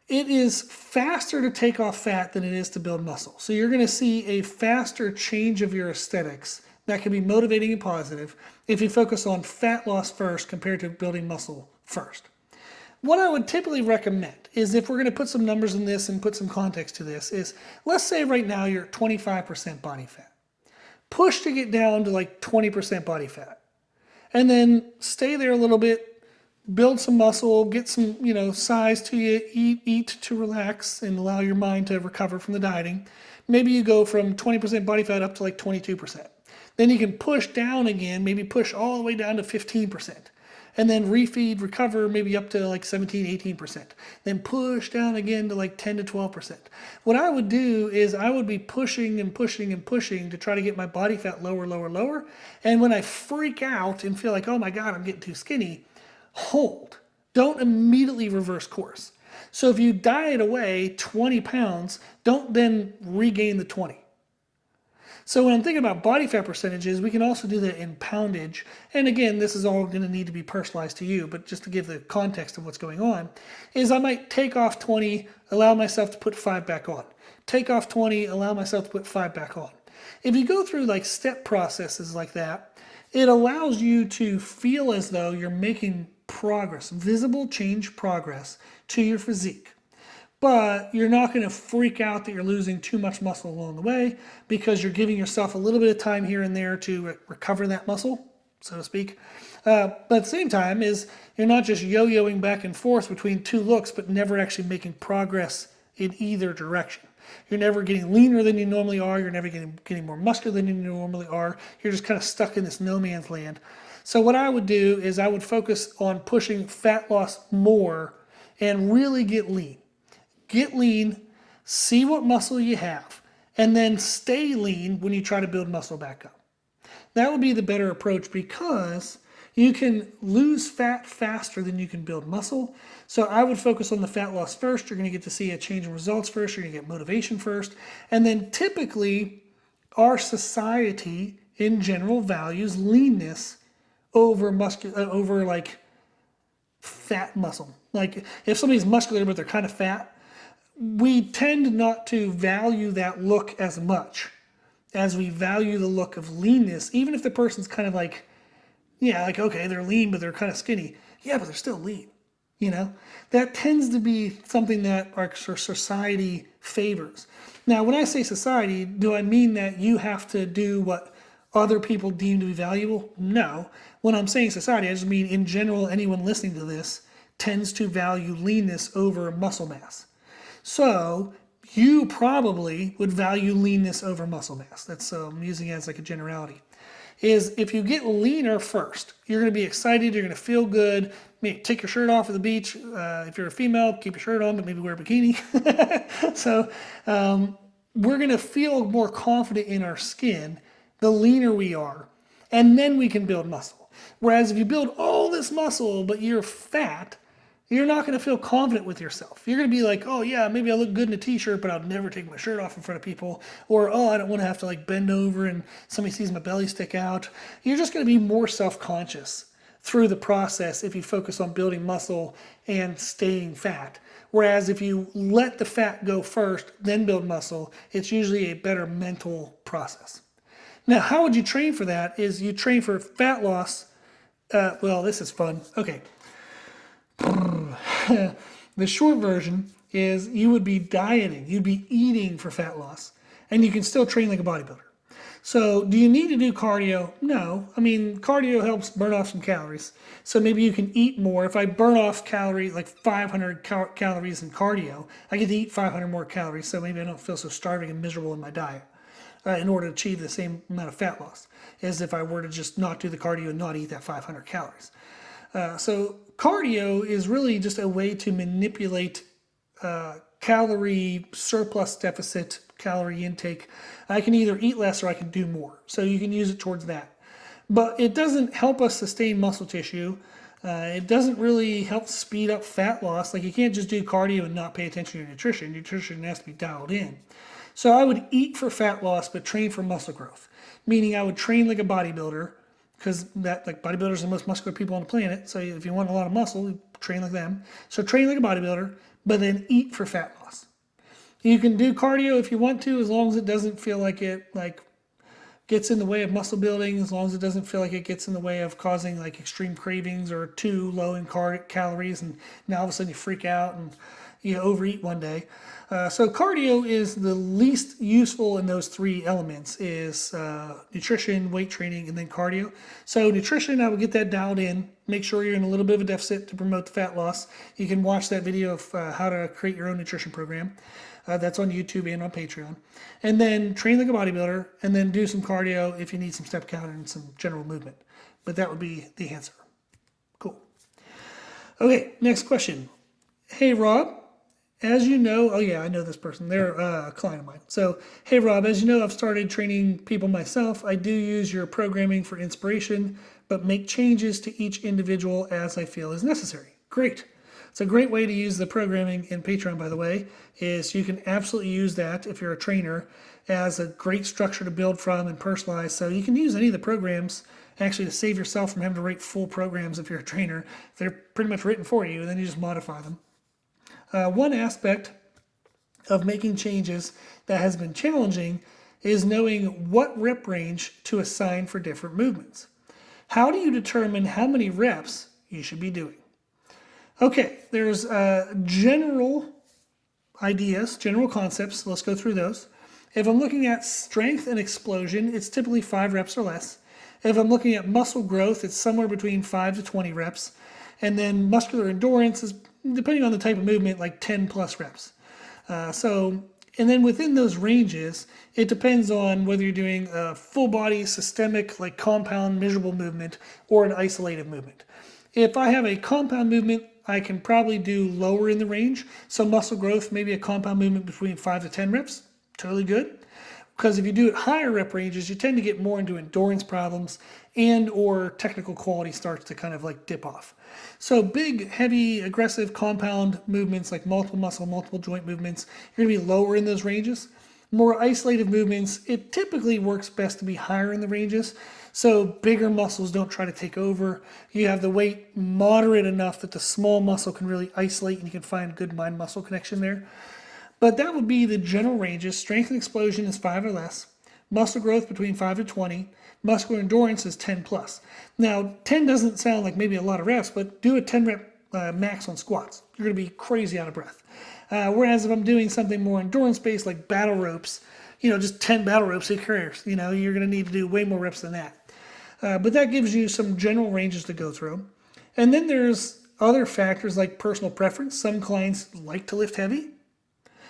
It is faster to take off fat than it is to build muscle. So you're going to see a faster change of your aesthetics that can be motivating and positive if you focus on fat loss first compared to building muscle first. What I would typically recommend is, if we're going to put some numbers in this and put some context to this, is let's say right now you're at 25% body fat. Push to get down to like 20% body fat. And then stay there a little bit, build some muscle, get some, size to you, eat to relax and allow your mind to recover from the dieting. Maybe you go from 20% body fat up to like 22%. Then you can push down again, maybe push all the way down to 15%. And then refeed, recover, maybe up to like 17, 18%. Then push down again to like 10 to 12%. What I would do is I would be pushing and pushing and pushing to try to get my body fat lower, lower, lower. And when I freak out and feel like, oh my God, I'm getting too skinny, hold. Don't immediately reverse course. So if you diet away 20 pounds, don't then regain the 20. So when I'm thinking about body fat percentages, we can also do that in poundage. And again, this is all going to need to be personalized to you, but just to give the context of what's going on, is I might take off 20, allow myself to put 5 back on. Take off 20, allow myself to put 5 back on. If you go through like step processes like that, it allows you to feel as though you're making progress, visible change progress to your physique. But you're not going to freak out that you're losing too much muscle along the way, because you're giving yourself a little bit of time here and there to recover that muscle, so to speak. But at the same time, is you're not just yo-yoing back and forth between two looks, but never actually making progress in either direction. You're never getting leaner than you normally are. You're never getting more muscular than you normally are. You're just kind of stuck in this no man's land. So what I would do is I would focus on pushing fat loss more and really get lean. Get lean, see what muscle you have, and then stay lean when you try to build muscle back up. That would be the better approach, because you can lose fat faster than you can build muscle. So I would focus on the fat loss first. You're going to get to see a change in results first. You're going to get motivation first. And then typically our society in general values leanness over like fat muscle. Like if somebody's muscular but they're kind of fat, we tend not to value that look as much as we value the look of leanness, even if the person's kind of like, okay, they're lean, but they're kind of skinny. Yeah, but they're still lean. That tends to be something that our society favors. Now, when I say society, do I mean that you have to do what other people deem to be valuable? No. When I'm saying society, I just mean in general, anyone listening to this tends to value leanness over muscle mass. So you probably would value leanness over muscle mass. That's I'm using it as like a generality. Is if you get leaner first, you're going to be excited, you're going to feel good. Maybe take your shirt off at the beach. If you're a female, keep your shirt on, but maybe wear a bikini. So we're going to feel more confident in our skin the leaner we are, and then we can build muscle. Whereas if you build all this muscle, but you're fat, you're not going to feel confident with yourself. You're going to be like, oh yeah, maybe I look good in a t-shirt, but I'll never take my shirt off in front of people. Or, oh, I don't want to have to like bend over and somebody sees my belly stick out. You're just going to be more self-conscious through the process if you focus on building muscle and staying fat. Whereas if you let the fat go first, then build muscle, it's usually a better mental process. Now, how would you train for that? Is you train for fat loss. Well, this is fun. Okay. The short version is you would be dieting, you'd be eating for fat loss, and you can still train like a bodybuilder. So, do you need to do cardio? No. I mean, cardio helps burn off some calories. So maybe you can eat more. If I burn off calorie like 500 calories in cardio, I get to eat 500 more calories. So maybe I don't feel so starving and miserable in my diet in order to achieve the same amount of fat loss as if I were to just not do the cardio and not eat that 500 calories. So cardio is really just a way to manipulate calorie surplus deficit, calorie intake. I can either eat less or I can do more. So you can use it towards that. But it doesn't help us sustain muscle tissue. It doesn't really help speed up fat loss. Like you can't just do cardio and not pay attention to your nutrition. Nutrition has to be dialed in. So I would eat for fat loss, but train for muscle growth. Meaning I would train like a bodybuilder, because that like bodybuilders are the most muscular people on the planet. So if you want a lot of muscle, train like them. So train like a bodybuilder, but then eat for fat loss. You can do cardio if you want to, as long as it doesn't feel like it gets in the way of muscle building, as long as it doesn't feel like it gets in the way of causing like extreme cravings or too low in calories, and now all of a sudden you freak out and you overeat one day. So cardio is the least useful in those three elements: is nutrition, weight training, and then cardio. So nutrition, I would get that dialed in. Make sure you're in a little bit of a deficit to promote the fat loss. You can watch that video of how to create your own nutrition program. That's on YouTube and on Patreon. And then train like a bodybuilder, and then do some cardio if you need some step count and some general movement. But that would be the answer. Cool. Okay, next question. Hey, Rob. As you know, oh yeah, I know this person. They're a client of mine. So, hey Rob, as you know, I've started training people myself. I do use your programming for inspiration, but make changes to each individual as I feel is necessary. Great. It's a great way to use the programming in Patreon, by the way, is you can absolutely use that if you're a trainer as a great structure to build from and personalize. So you can use any of the programs actually to save yourself from having to write full programs if you're a trainer. They're pretty much written for you, and then you just modify them. One aspect of making changes that has been challenging is knowing what rep range to assign for different movements. How do you determine how many reps you should be doing? Okay, there's general ideas, general concepts. Let's go through those. If I'm looking at strength and explosion, it's typically 5 reps or less. If I'm looking at muscle growth, it's somewhere between 5 to 20 reps. And then muscular endurance is, depending on the type of movement, like 10 plus reps. And then within those ranges, it depends on whether you're doing a full body, systemic, like compound, measurable movement, or an isolated movement. If I have a compound movement, I can probably do lower in the range. So muscle growth, maybe a compound movement between 5 to 10 reps, totally good. Because if you do it higher rep ranges, you tend to get more into endurance problems and or technical quality starts to kind of like dip off. So big, heavy, aggressive compound movements like multiple muscle, multiple joint movements, you're gonna be lower in those ranges. More isolated movements, it typically works best to be higher in the ranges. So bigger muscles don't try to take over. You have the weight moderate enough that the small muscle can really isolate and you can find good mind-muscle connection there. But that would be the general ranges. Strength and explosion is 5 or less. Muscle growth between 5 to 20. Muscular endurance is 10 plus. Now, 10 doesn't sound like maybe a lot of reps, but do a 10 rep max on squats. You're going to be crazy out of breath. Whereas if I'm doing something more endurance-based like battle ropes, just 10 battle ropes, who cares? You're going to need to do way more reps than that. But that gives you some general ranges to go through. And then there's other factors like personal preference. Some clients like to lift heavy.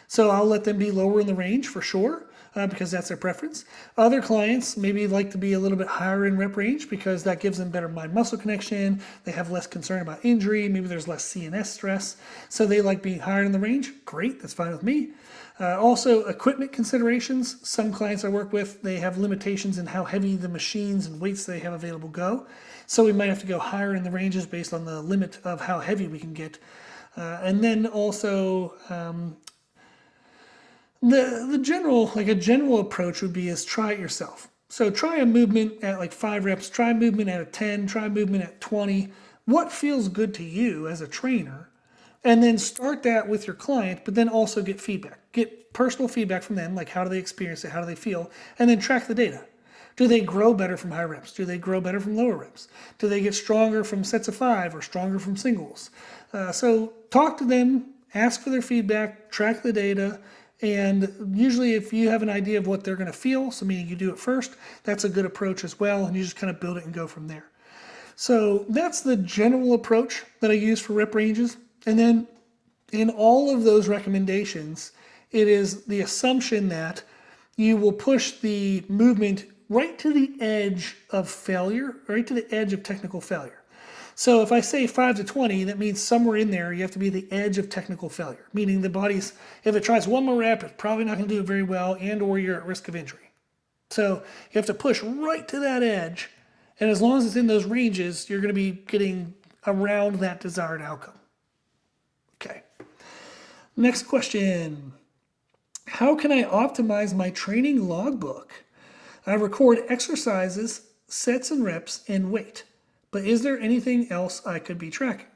So I'll let them be lower in the range for sure, because that's their preference. Other clients maybe like to be a little bit higher in rep range because that gives them better mind-muscle connection. They have less concern about injury. Maybe there's less CNS stress. So they like being higher in the range. Great, that's fine with me. Also, equipment considerations. Some clients I work with, they have limitations in how heavy the machines and weights they have available go. So we might have to go higher in the ranges based on the limit of how heavy we can get. And then also, the general, like a general approach would be is try it yourself. So try a movement at like 5 reps, try a movement at a 10, try a movement at 20. What feels good to you as a trainer? And then start that with your client, but then also get feedback. Get personal feedback from them, like how do they experience it, how do they feel, and then track the data. Do they grow better from high reps? Do they grow better from lower reps? Do they get stronger from sets of 5 or stronger from singles? So talk to them, ask for their feedback, track the data, And usually if you have an idea of what they're going to feel, so meaning you do it first, that's a good approach as well, and you just kind of build it and go from there. So that's the general approach that I use for rep ranges. And then in all of those recommendations, it is the assumption that you will push the movement right to the edge of failure, right to the edge of technical failure. So if I say 5 to 20, that means somewhere in there you have to be the edge of technical failure, meaning the body's, if it tries one more rep, it's probably not going to do it very well, and or you're at risk of injury. So you have to push right to that edge, and as long as it's in those ranges, you're going to be getting around that desired outcome. Okay. Next question. How can I optimize my training logbook? I record exercises, sets and reps, and weight. But is there anything else I could be tracking?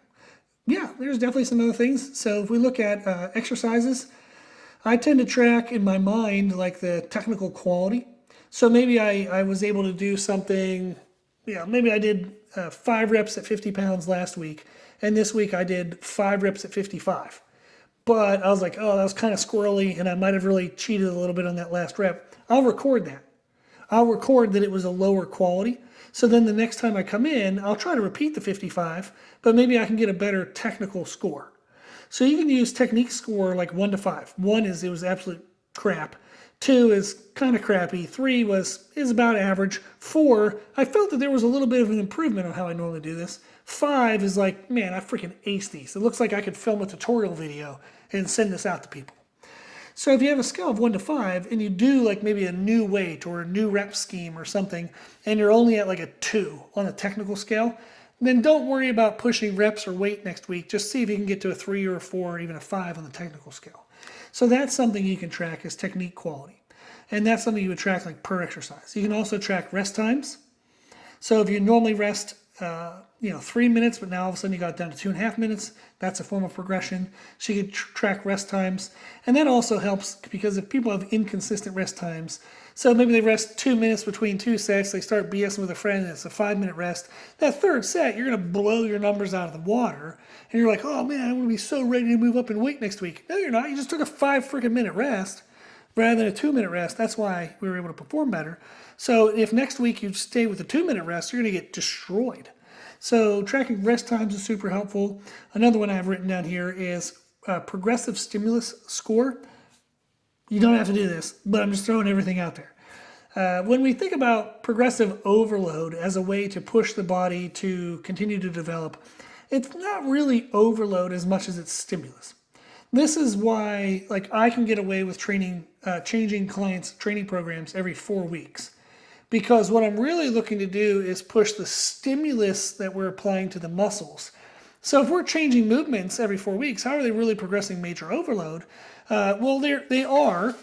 Yeah, there's definitely some other things. So if we look at exercises, I tend to track in my mind like the technical quality. So maybe I was able to do something, maybe I did 5 reps at 50 pounds last week, and this week I did 5 reps at 55. But I was like, oh, that was kind of squirrely, and I might have really cheated a little bit on that last rep. I'll record that. I'll record that it was a lower quality. So then the next time I come in, I'll try to repeat the 55, but maybe I can get a better technical score. So you can use technique score like 1 to 5. 1 is it was absolute crap. 2 is kind of crappy. 3 is about average. 4, I felt that there was a little bit of an improvement on how I normally do this. 5 is like, man, I freaking aced these. It looks like I could film a tutorial video and send this out to people. So if you have a scale of 1 to 5 and you do like maybe a new weight or a new rep scheme or something, and you're only at like a 2 on a technical scale, then don't worry about pushing reps or weight next week. Just see if you can get to a 3 or a 4 or even a 5 on the technical scale. So that's something you can track as technique quality. And that's something you would track like per exercise. You can also track rest times. So if you normally rest 3 minutes, but now all of a sudden you got down to 2.5 minutes, that's a form of progression. So you can track rest times. And that also helps because if people have inconsistent rest times, so maybe they rest 2 minutes between 2 sets, they start BSing with a friend and it's a 5-minute rest. That third set, you're going to blow your numbers out of the water. And you're like, oh man, I'm going to be so ready to move up in weight next week. No, you're not. You just took a 5-minute rest rather than a 2-minute rest. That's why we were able to perform better. So if next week you stay with a 2-minute rest, you're going to get destroyed. So tracking rest times is super helpful. Another one I have written down here is progressive stimulus score. You don't have to do this, but I'm just throwing everything out there. When we think about progressive overload as a way to push the body to continue to develop, it's not really overload as much as it's stimulus. This is why I can get away with changing clients' training programs every 4 weeks. Because what I'm really looking to do is push the stimulus that we're applying to the muscles. So if we're changing movements every 4 weeks, how are they really progressing major overload? Well, they are.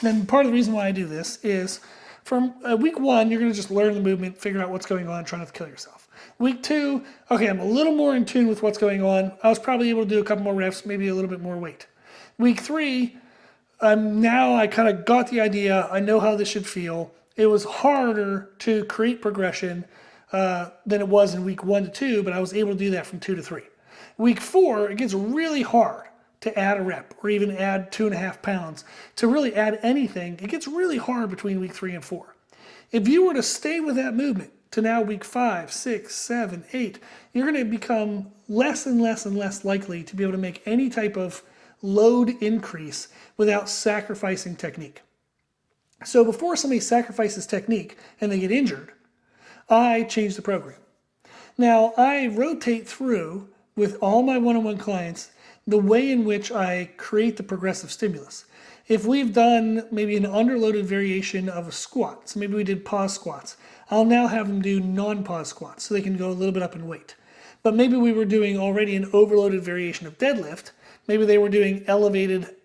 And part of the reason why I do this is from week 1, you're going to just learn the movement, figure out what's going on, try not to kill yourself. Week 2, okay, I'm a little more in tune with what's going on. I was probably able to do a couple more reps, maybe a little bit more weight. Week 3, now I kind of got the idea. I know how this should feel. It was harder to create progression than it was in week 1 to 2, but I was able to do that from 2 to 3. Week 4, it gets really hard to add a rep or even add 2.5 pounds. To really add anything, it gets really hard between week 3 and 4. If you were to stay with that movement to now week 5, 6, 7, 8, you're going to become less and less and less likely to be able to make any type of load increase without sacrificing technique. So before somebody sacrifices technique and they get injured, I change the program. Now I rotate through with all my one-on-one clients the way in which I create the progressive stimulus. If we've done maybe an underloaded variation of a squat, so maybe we did pause squats, I'll now have them do non-pause squats so they can go a little bit up in weight. But maybe we were doing already an overloaded variation of deadlift. Maybe they were doing elevated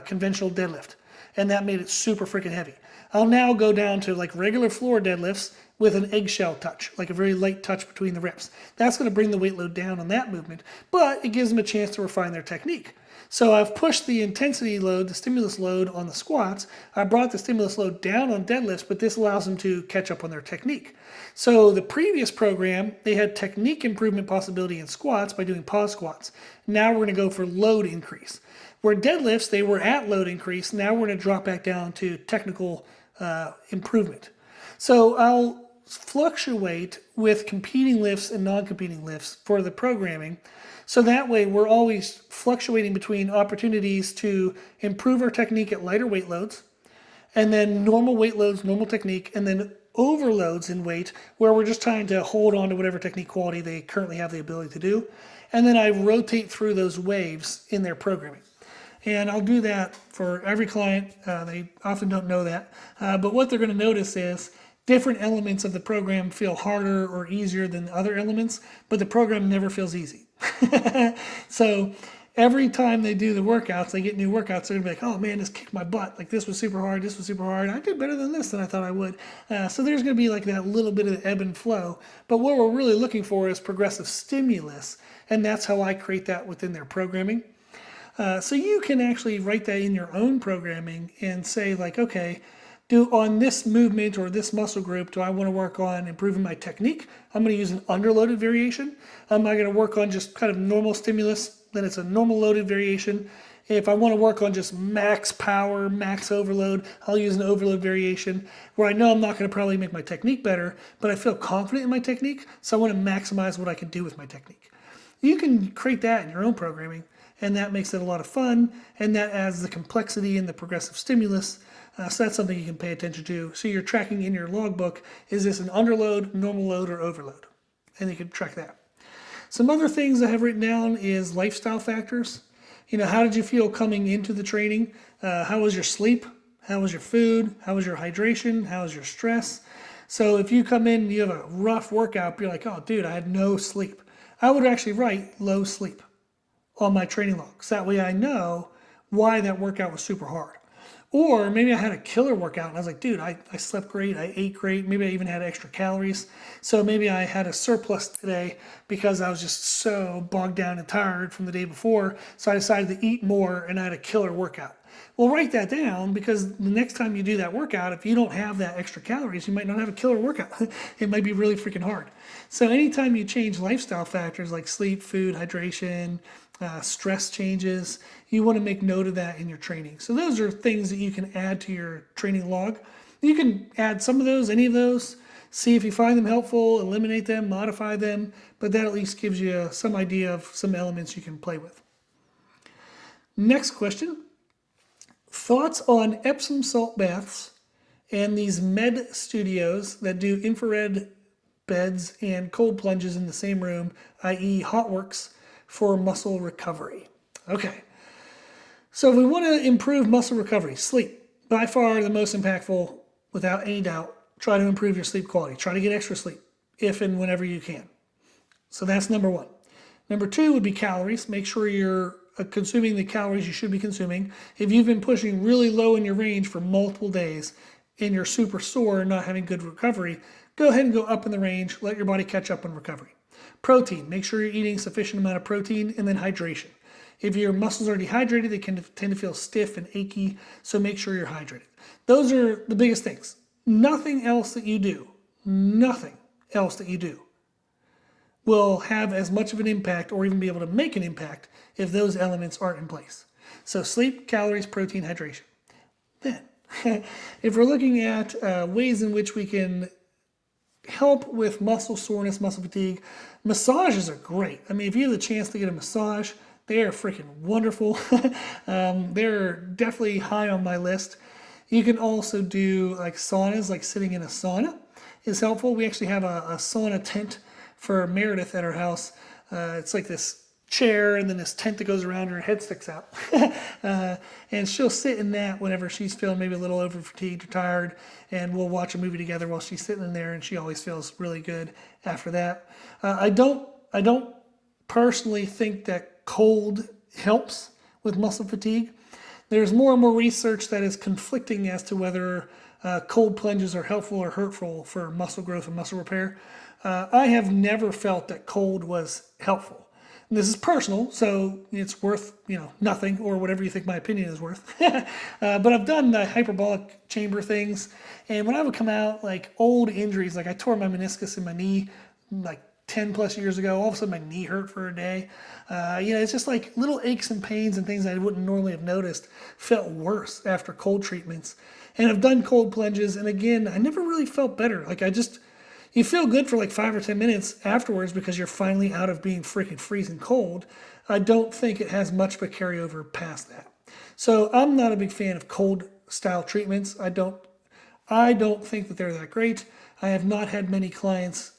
conventional deadlift, and that made it super freaking heavy. I'll now go down to like regular floor deadlifts with an eggshell touch, like a very light touch between the reps. That's going to bring the weight load down on that movement, but it gives them a chance to refine their technique. So I've pushed the intensity load, the stimulus load on the squats. I brought the stimulus load down on deadlifts, but this allows them to catch up on their technique. So the previous program, they had technique improvement possibility in squats by doing pause squats. Now we're going to go for load increase. Where deadlifts, they were at load increase. Now we're going to drop back down to technical improvement. So I'll fluctuate with competing lifts and non-competing lifts for the programming. So that way we're always fluctuating between opportunities to improve our technique at lighter weight loads, and then normal weight loads, normal technique, and then overloads in weight where we're just trying to hold on to whatever technique quality they currently have the ability to do. And then I rotate through those waves in their programming. And I'll do that for every client. They often don't know that. But what they're going to notice is different elements of the program feel harder or easier than other elements, but the program never feels easy. So every time they do the workouts, they get new workouts, they're going to be like, oh man, this kicked my butt. Like this was super hard, this was super hard. I did better than this than I thought I would. So there's going to be like that little bit of ebb and flow. But what we're really looking for is progressive stimulus. And that's how I create that within their programming. So you can actually write that in your own programming and say like, okay, on this movement or this muscle group, do I want to work on improving my technique? I'm going to use an underloaded variation. Am I going to work on just kind of normal stimulus? Then it's a normal loaded variation. If I want to work on just max power, max overload, I'll use an overload variation where I know I'm not going to probably make my technique better, but I feel confident in my technique, so I want to maximize what I can do with my technique. You can create that in your own programming, and that makes it a lot of fun, and that adds the complexity and the progressive stimulus. So that's something you can pay attention to. So you're tracking in your logbook, is this an underload, normal load, or overload? And you can track that. Some other things I have written down is lifestyle factors. You know, how did you feel coming into the training? How was your sleep? How was your food? How was your hydration? How was your stress? So if you come in and you have a rough workout, you're like, oh dude, I had no sleep. I would actually write low sleep on my training logs. That way I know why that workout was super hard. Or maybe I had a killer workout and I was like, dude, I slept great, I ate great, maybe I even had extra calories. So maybe I had a surplus today because I was just so bogged down and tired from the day before. So I decided to eat more and I had a killer workout. Well, write that down because the next time you do that workout, if you don't have that extra calories, you might not have a killer workout. It might be really freaking hard. So anytime you change lifestyle factors like sleep, food, hydration, stress changes, you want to make note of that in your training. So those are things that you can add to your training log. You can add some of those, any of those, see if you find them helpful, eliminate them, modify them, but that at least gives you some idea of some elements you can play with. Next question. Thoughts on Epsom salt baths and these med studios that do infrared beds and cold plunges in the same room, i.e. HOTWORX, for muscle recovery. Okay, so if we want to improve muscle recovery, sleep, by far the most impactful, without any doubt. Try to improve your sleep quality. Try to get extra sleep, if and whenever you can. So that's number one. Number two would be calories. Make sure you're consuming the calories you should be consuming. If you've been pushing really low in your range for multiple days and you're super sore and not having good recovery, go ahead and go up in the range. Let your body catch up on recovery. Protein, make sure you're eating sufficient amount of protein, and then hydration. If your muscles are dehydrated, they can tend to feel stiff and achy, so make sure you're hydrated. Those are the biggest things. Nothing else that you do will have as much of an impact or even be able to make an impact if those elements aren't in place. So sleep, calories, protein, hydration. Then, if we're looking at ways in which we can help with muscle soreness, muscle fatigue, massages are great. I mean, if you have the chance to get a massage, they are freaking wonderful. They're definitely high on my list. You can also do like saunas, like sitting in a sauna is helpful. We actually have a sauna tent for Meredith at our house. It's like this chair and then this tent that goes around her and her head sticks out. And she'll sit in that whenever she's feeling maybe a little over fatigued or tired, and we'll watch a movie together while she's sitting in there, and she always feels really good after that. I don't personally think that cold helps with muscle fatigue. There's more and more research that is conflicting as to whether cold plunges are helpful or hurtful for muscle growth and muscle repair. I have never felt that cold was helpful. And this is personal, so it's worth nothing or whatever you think my opinion is worth. But I've done the hyperbolic chamber things, and when I would come out like old injuries, like I tore my meniscus in my knee like 10 plus years ago. All of a sudden my knee hurt for a day. It's just like little aches and pains and things I wouldn't normally have noticed felt worse after cold treatments. And I've done cold plunges, and again, I never really felt better. You feel good for like 5 or 10 minutes afterwards because you're finally out of being freaking freezing cold. I don't think it has much of a carryover past that. So I'm not a big fan of cold style treatments. I don't think that they're that great. I have not had many clients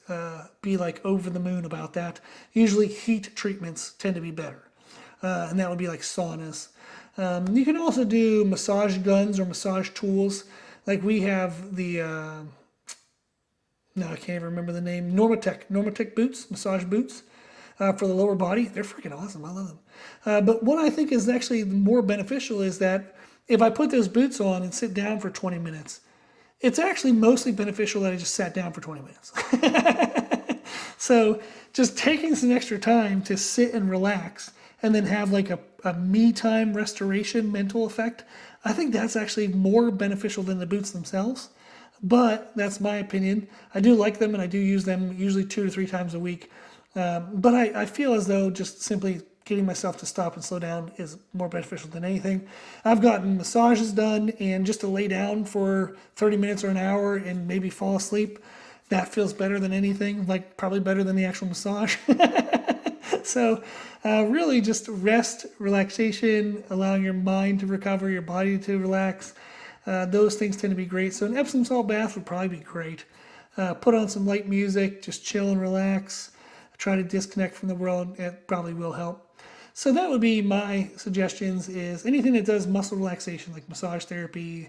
be like over the moon about that. Usually heat treatments tend to be better. And that would be like saunas. You can also do massage guns or massage tools. Like we have the, I can't even remember the name, Normatec boots, massage boots for the lower body. They're freaking awesome. I love them. But what I think is actually more beneficial is that if I put those boots on and sit down for 20 minutes, it's actually mostly beneficial that I just sat down for 20 minutes. So just taking some extra time to sit and relax and then have like a me time restoration mental effect, I think that's actually more beneficial than the boots themselves. But that's my opinion. I do like them and I do use them usually 2 to 3 times a week. But I feel as though just simply getting myself to stop and slow down is more beneficial than anything. I've gotten massages done, and just to lay down for 30 minutes or an hour and maybe fall asleep, that feels better than anything, like probably better than the actual massage. So really just rest, relaxation, allowing your mind to recover, your body to relax. Those things tend to be great. So an Epsom salt bath would probably be great. Put on some light music, just chill and relax. Try to disconnect from the world. It probably will help. So that would be my suggestions, is anything that does muscle relaxation, like massage therapy,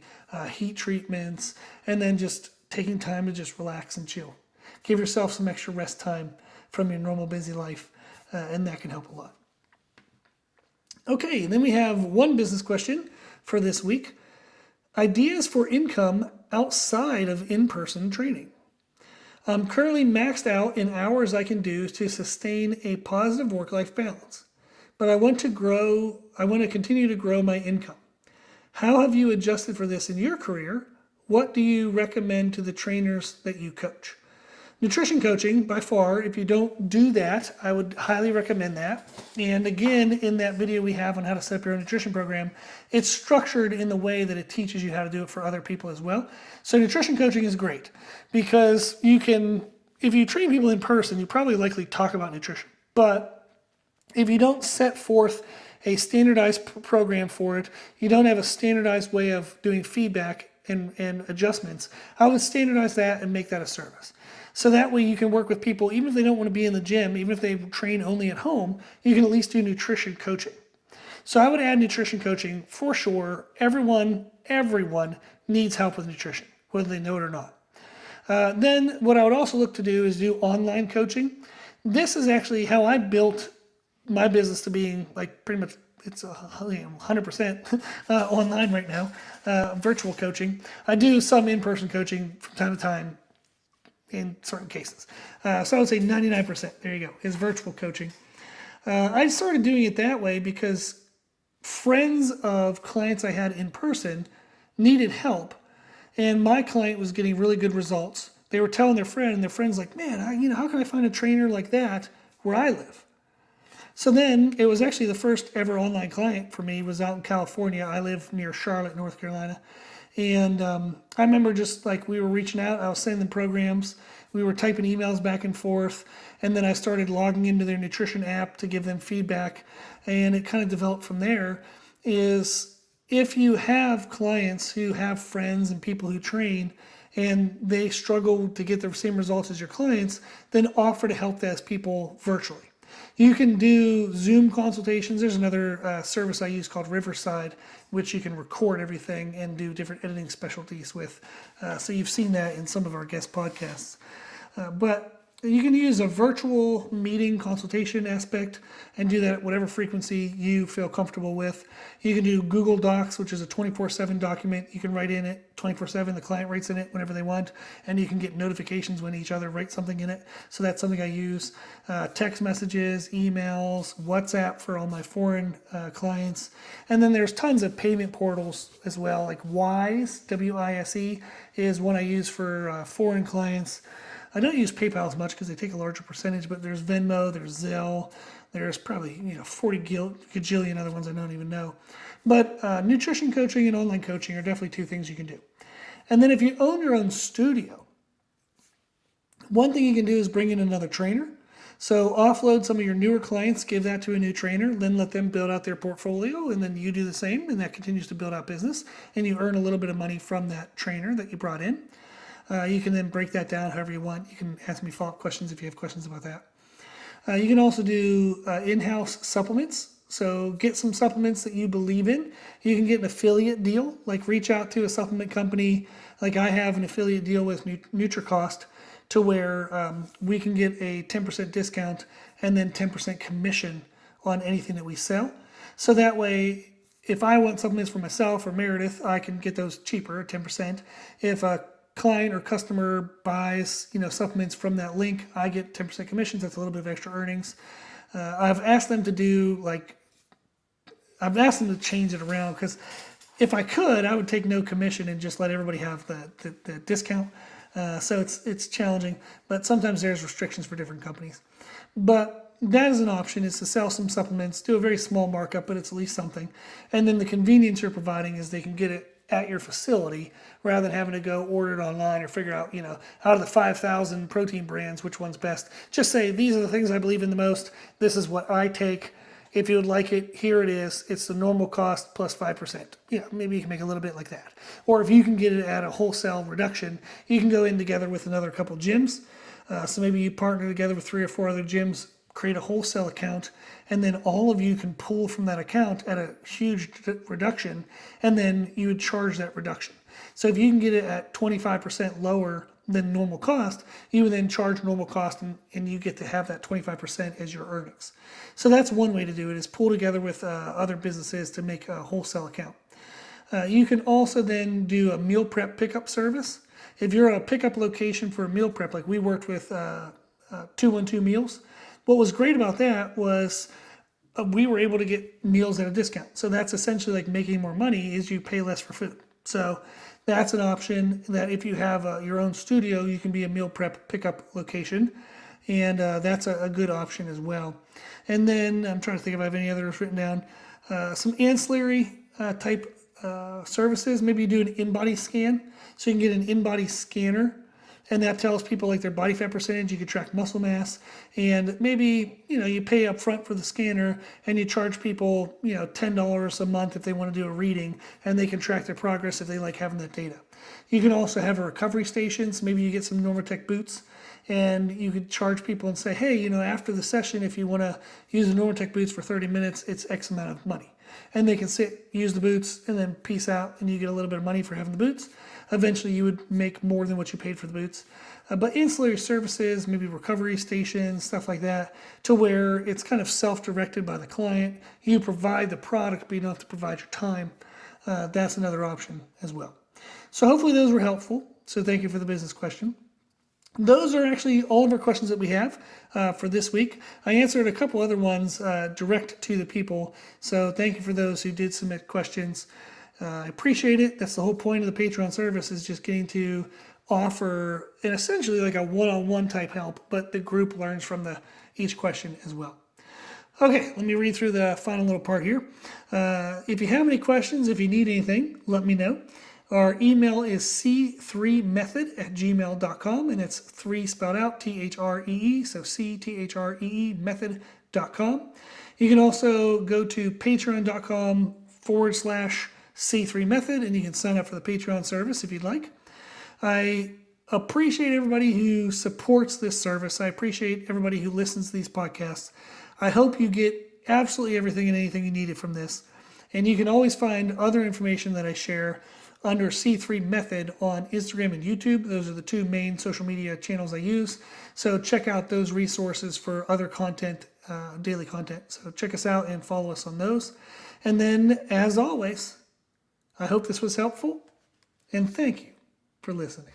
heat treatments, and then just taking time to just relax and chill. Give yourself some extra rest time from your normal busy life, and that can help a lot. Okay, then we have one business question for this week. Ideas for income outside of in-person training. I'm currently maxed out in hours I can do to sustain a positive work-life balance, but I want to continue to grow my income. How have you adjusted for this in your career? What do you recommend to the trainers that you coach? Nutrition coaching, by far, if you don't do that, I would highly recommend that. And again, in that video we have on how to set up your own nutrition program, it's structured in the way that it teaches you how to do it for other people as well. So nutrition coaching is great because if you train people in person, you probably likely talk about nutrition. But if you don't set forth a standardized program for it, you don't have a standardized way of doing feedback and adjustments, I would standardize that and make that a service. So that way you can work with people, even if they don't want to be in the gym, even if they train only at home, you can at least do nutrition coaching. So I would add nutrition coaching for sure. Everyone needs help with nutrition, whether they know it or not. Then what I would also look to do is do online coaching. This is actually how I built my business to being like pretty much, it's 100% online right now, virtual coaching. I do some in-person coaching from time to time in certain cases. So I would say 99%, there you go, is virtual coaching. I started doing it that way because friends of clients I had in person needed help, and my client was getting really good results. They were telling their friend, and their friend's like, man, how can I find a trainer like that where I live? So then it was actually the first ever online client for me was out in California. I live near Charlotte, North Carolina. And I remember just like we were reaching out, I was sending them programs, we were typing emails back and forth, and then I started logging into their nutrition app to give them feedback, and it kind of developed from there. Is if you have clients who have friends and people who train and they struggle to get the same results as your clients, then offer to help those people virtually. You can do Zoom consultations. There's another service I use called Riverside, which you can record everything and do different editing specialties with. So you've seen that in some of our guest podcasts. But you can use a virtual meeting consultation aspect and do that at whatever frequency you feel comfortable with. You can do Google Docs, which is a 24/7 document. You can write in it 24/7. The client writes in it whenever they want, and you can get notifications when each other write something in it. So that's something I use. Text messages, emails, WhatsApp for all my foreign clients. And then there's tons of payment portals as well, like Wise, W-I-S-E, is one I use for foreign clients. I don't use PayPal as much because they take a larger percentage, but there's Venmo, there's Zelle, there's probably 40 gajillion other ones I don't even know. But nutrition coaching and online coaching are definitely two things you can do. And then if you own your own studio, one thing you can do is bring in another trainer. So offload some of your newer clients, give that to a new trainer, then let them build out their portfolio, and then you do the same, and that continues to build out business, and you earn a little bit of money from that trainer that you brought in. You can then break that down however you want. You can ask me follow-up questions if you have questions about that. You can also do in-house supplements. So get some supplements that you believe in. You can get an affiliate deal, like reach out to a supplement company. Like I have an affiliate deal with NutriCost, to where we can get a 10% discount and then 10% commission on anything that we sell. So that way, if I want supplements for myself or Meredith, I can get those cheaper, 10%. If a client or customer buys, supplements from that link, I get 10% commissions. That's a little bit of extra earnings. I've asked them to change it around, because if I could, I would take no commission and just let everybody have the discount. So it's challenging, but sometimes there's restrictions for different companies. But that is an option, is to sell some supplements, do a very small markup, but it's at least something. And then the convenience you're providing is they can get it at your facility rather than having to go order it online or figure out, out of the 5,000 protein brands, which one's best. Just say, these are the things I believe in the most. This is what I take. If you would like it, here it is. It's the normal cost plus 5%. Maybe you can make a little bit like that. Or if you can get it at a wholesale reduction, you can go in together with another couple gyms. So maybe you partner together with 3 or 4 other gyms, create a wholesale account, and then all of you can pull from that account at a huge reduction, and then you would charge that reduction. So if you can get it at 25% lower than normal cost, you would then charge normal cost, and you get to have that 25% as your earnings. So that's one way to do it, is pull together with other businesses to make a wholesale account. You can also then do a meal prep pickup service. If you're at a pickup location for a meal prep, like we worked with 212 Meals, what was great about that was we were able to get meals at a discount. So that's essentially like making more money, is you pay less for food. So that's an option, that if you have your own studio, you can be a meal prep pickup location. And that's a good option as well. And then I'm trying to think if I have any others written down. Some ancillary type services. Maybe you do an in-body scan. So you can get an in-body scanner, and that tells people like their body fat percentage. You can track muscle mass, and maybe you pay up front for the scanner, and you charge people $10 a month if they want to do a reading, and they can track their progress if they like having that data. You can also have a recovery station. So maybe you get some Normatec boots, and you could charge people and say, hey, after the session, if you want to use the Normatec boots for 30 minutes, it's X amount of money. And they can sit, use the boots, and then peace out, and you get a little bit of money for having the boots. Eventually, you would make more than what you paid for the boots. But ancillary services, maybe recovery stations, stuff like that, to where it's kind of self-directed by the client. You provide the product, but you don't have to provide your time. That's another option as well. So hopefully those were helpful. So thank you for the business question. Those are actually all of our questions that we have for this week. I answered a couple other ones direct to the people. So thank you for those who did submit questions. I appreciate it. That's the whole point of the Patreon service, is just getting to offer an essentially like a one-on-one type help, but the group learns from each question as well. Okay, let me read through the final little part here. If you have any questions, if you need anything, let me know. Our email is c3method@gmail.com, and it's 3 spelled out, T-H-R-E-E, so C-T-H-R-E-E method.com. You can also go to patreon.com/C3method, and you can sign up for the Patreon service if you'd like. I appreciate everybody who supports this service. I appreciate everybody who listens to these podcasts. I hope you get absolutely everything and anything you needed from this. And you can always find other information that I share under C3 Method on Instagram and YouTube. Those are the 2 main social media channels I use. So check out those resources for other content, daily content. So check us out and follow us on those. And then, as always, I hope this was helpful, and thank you for listening.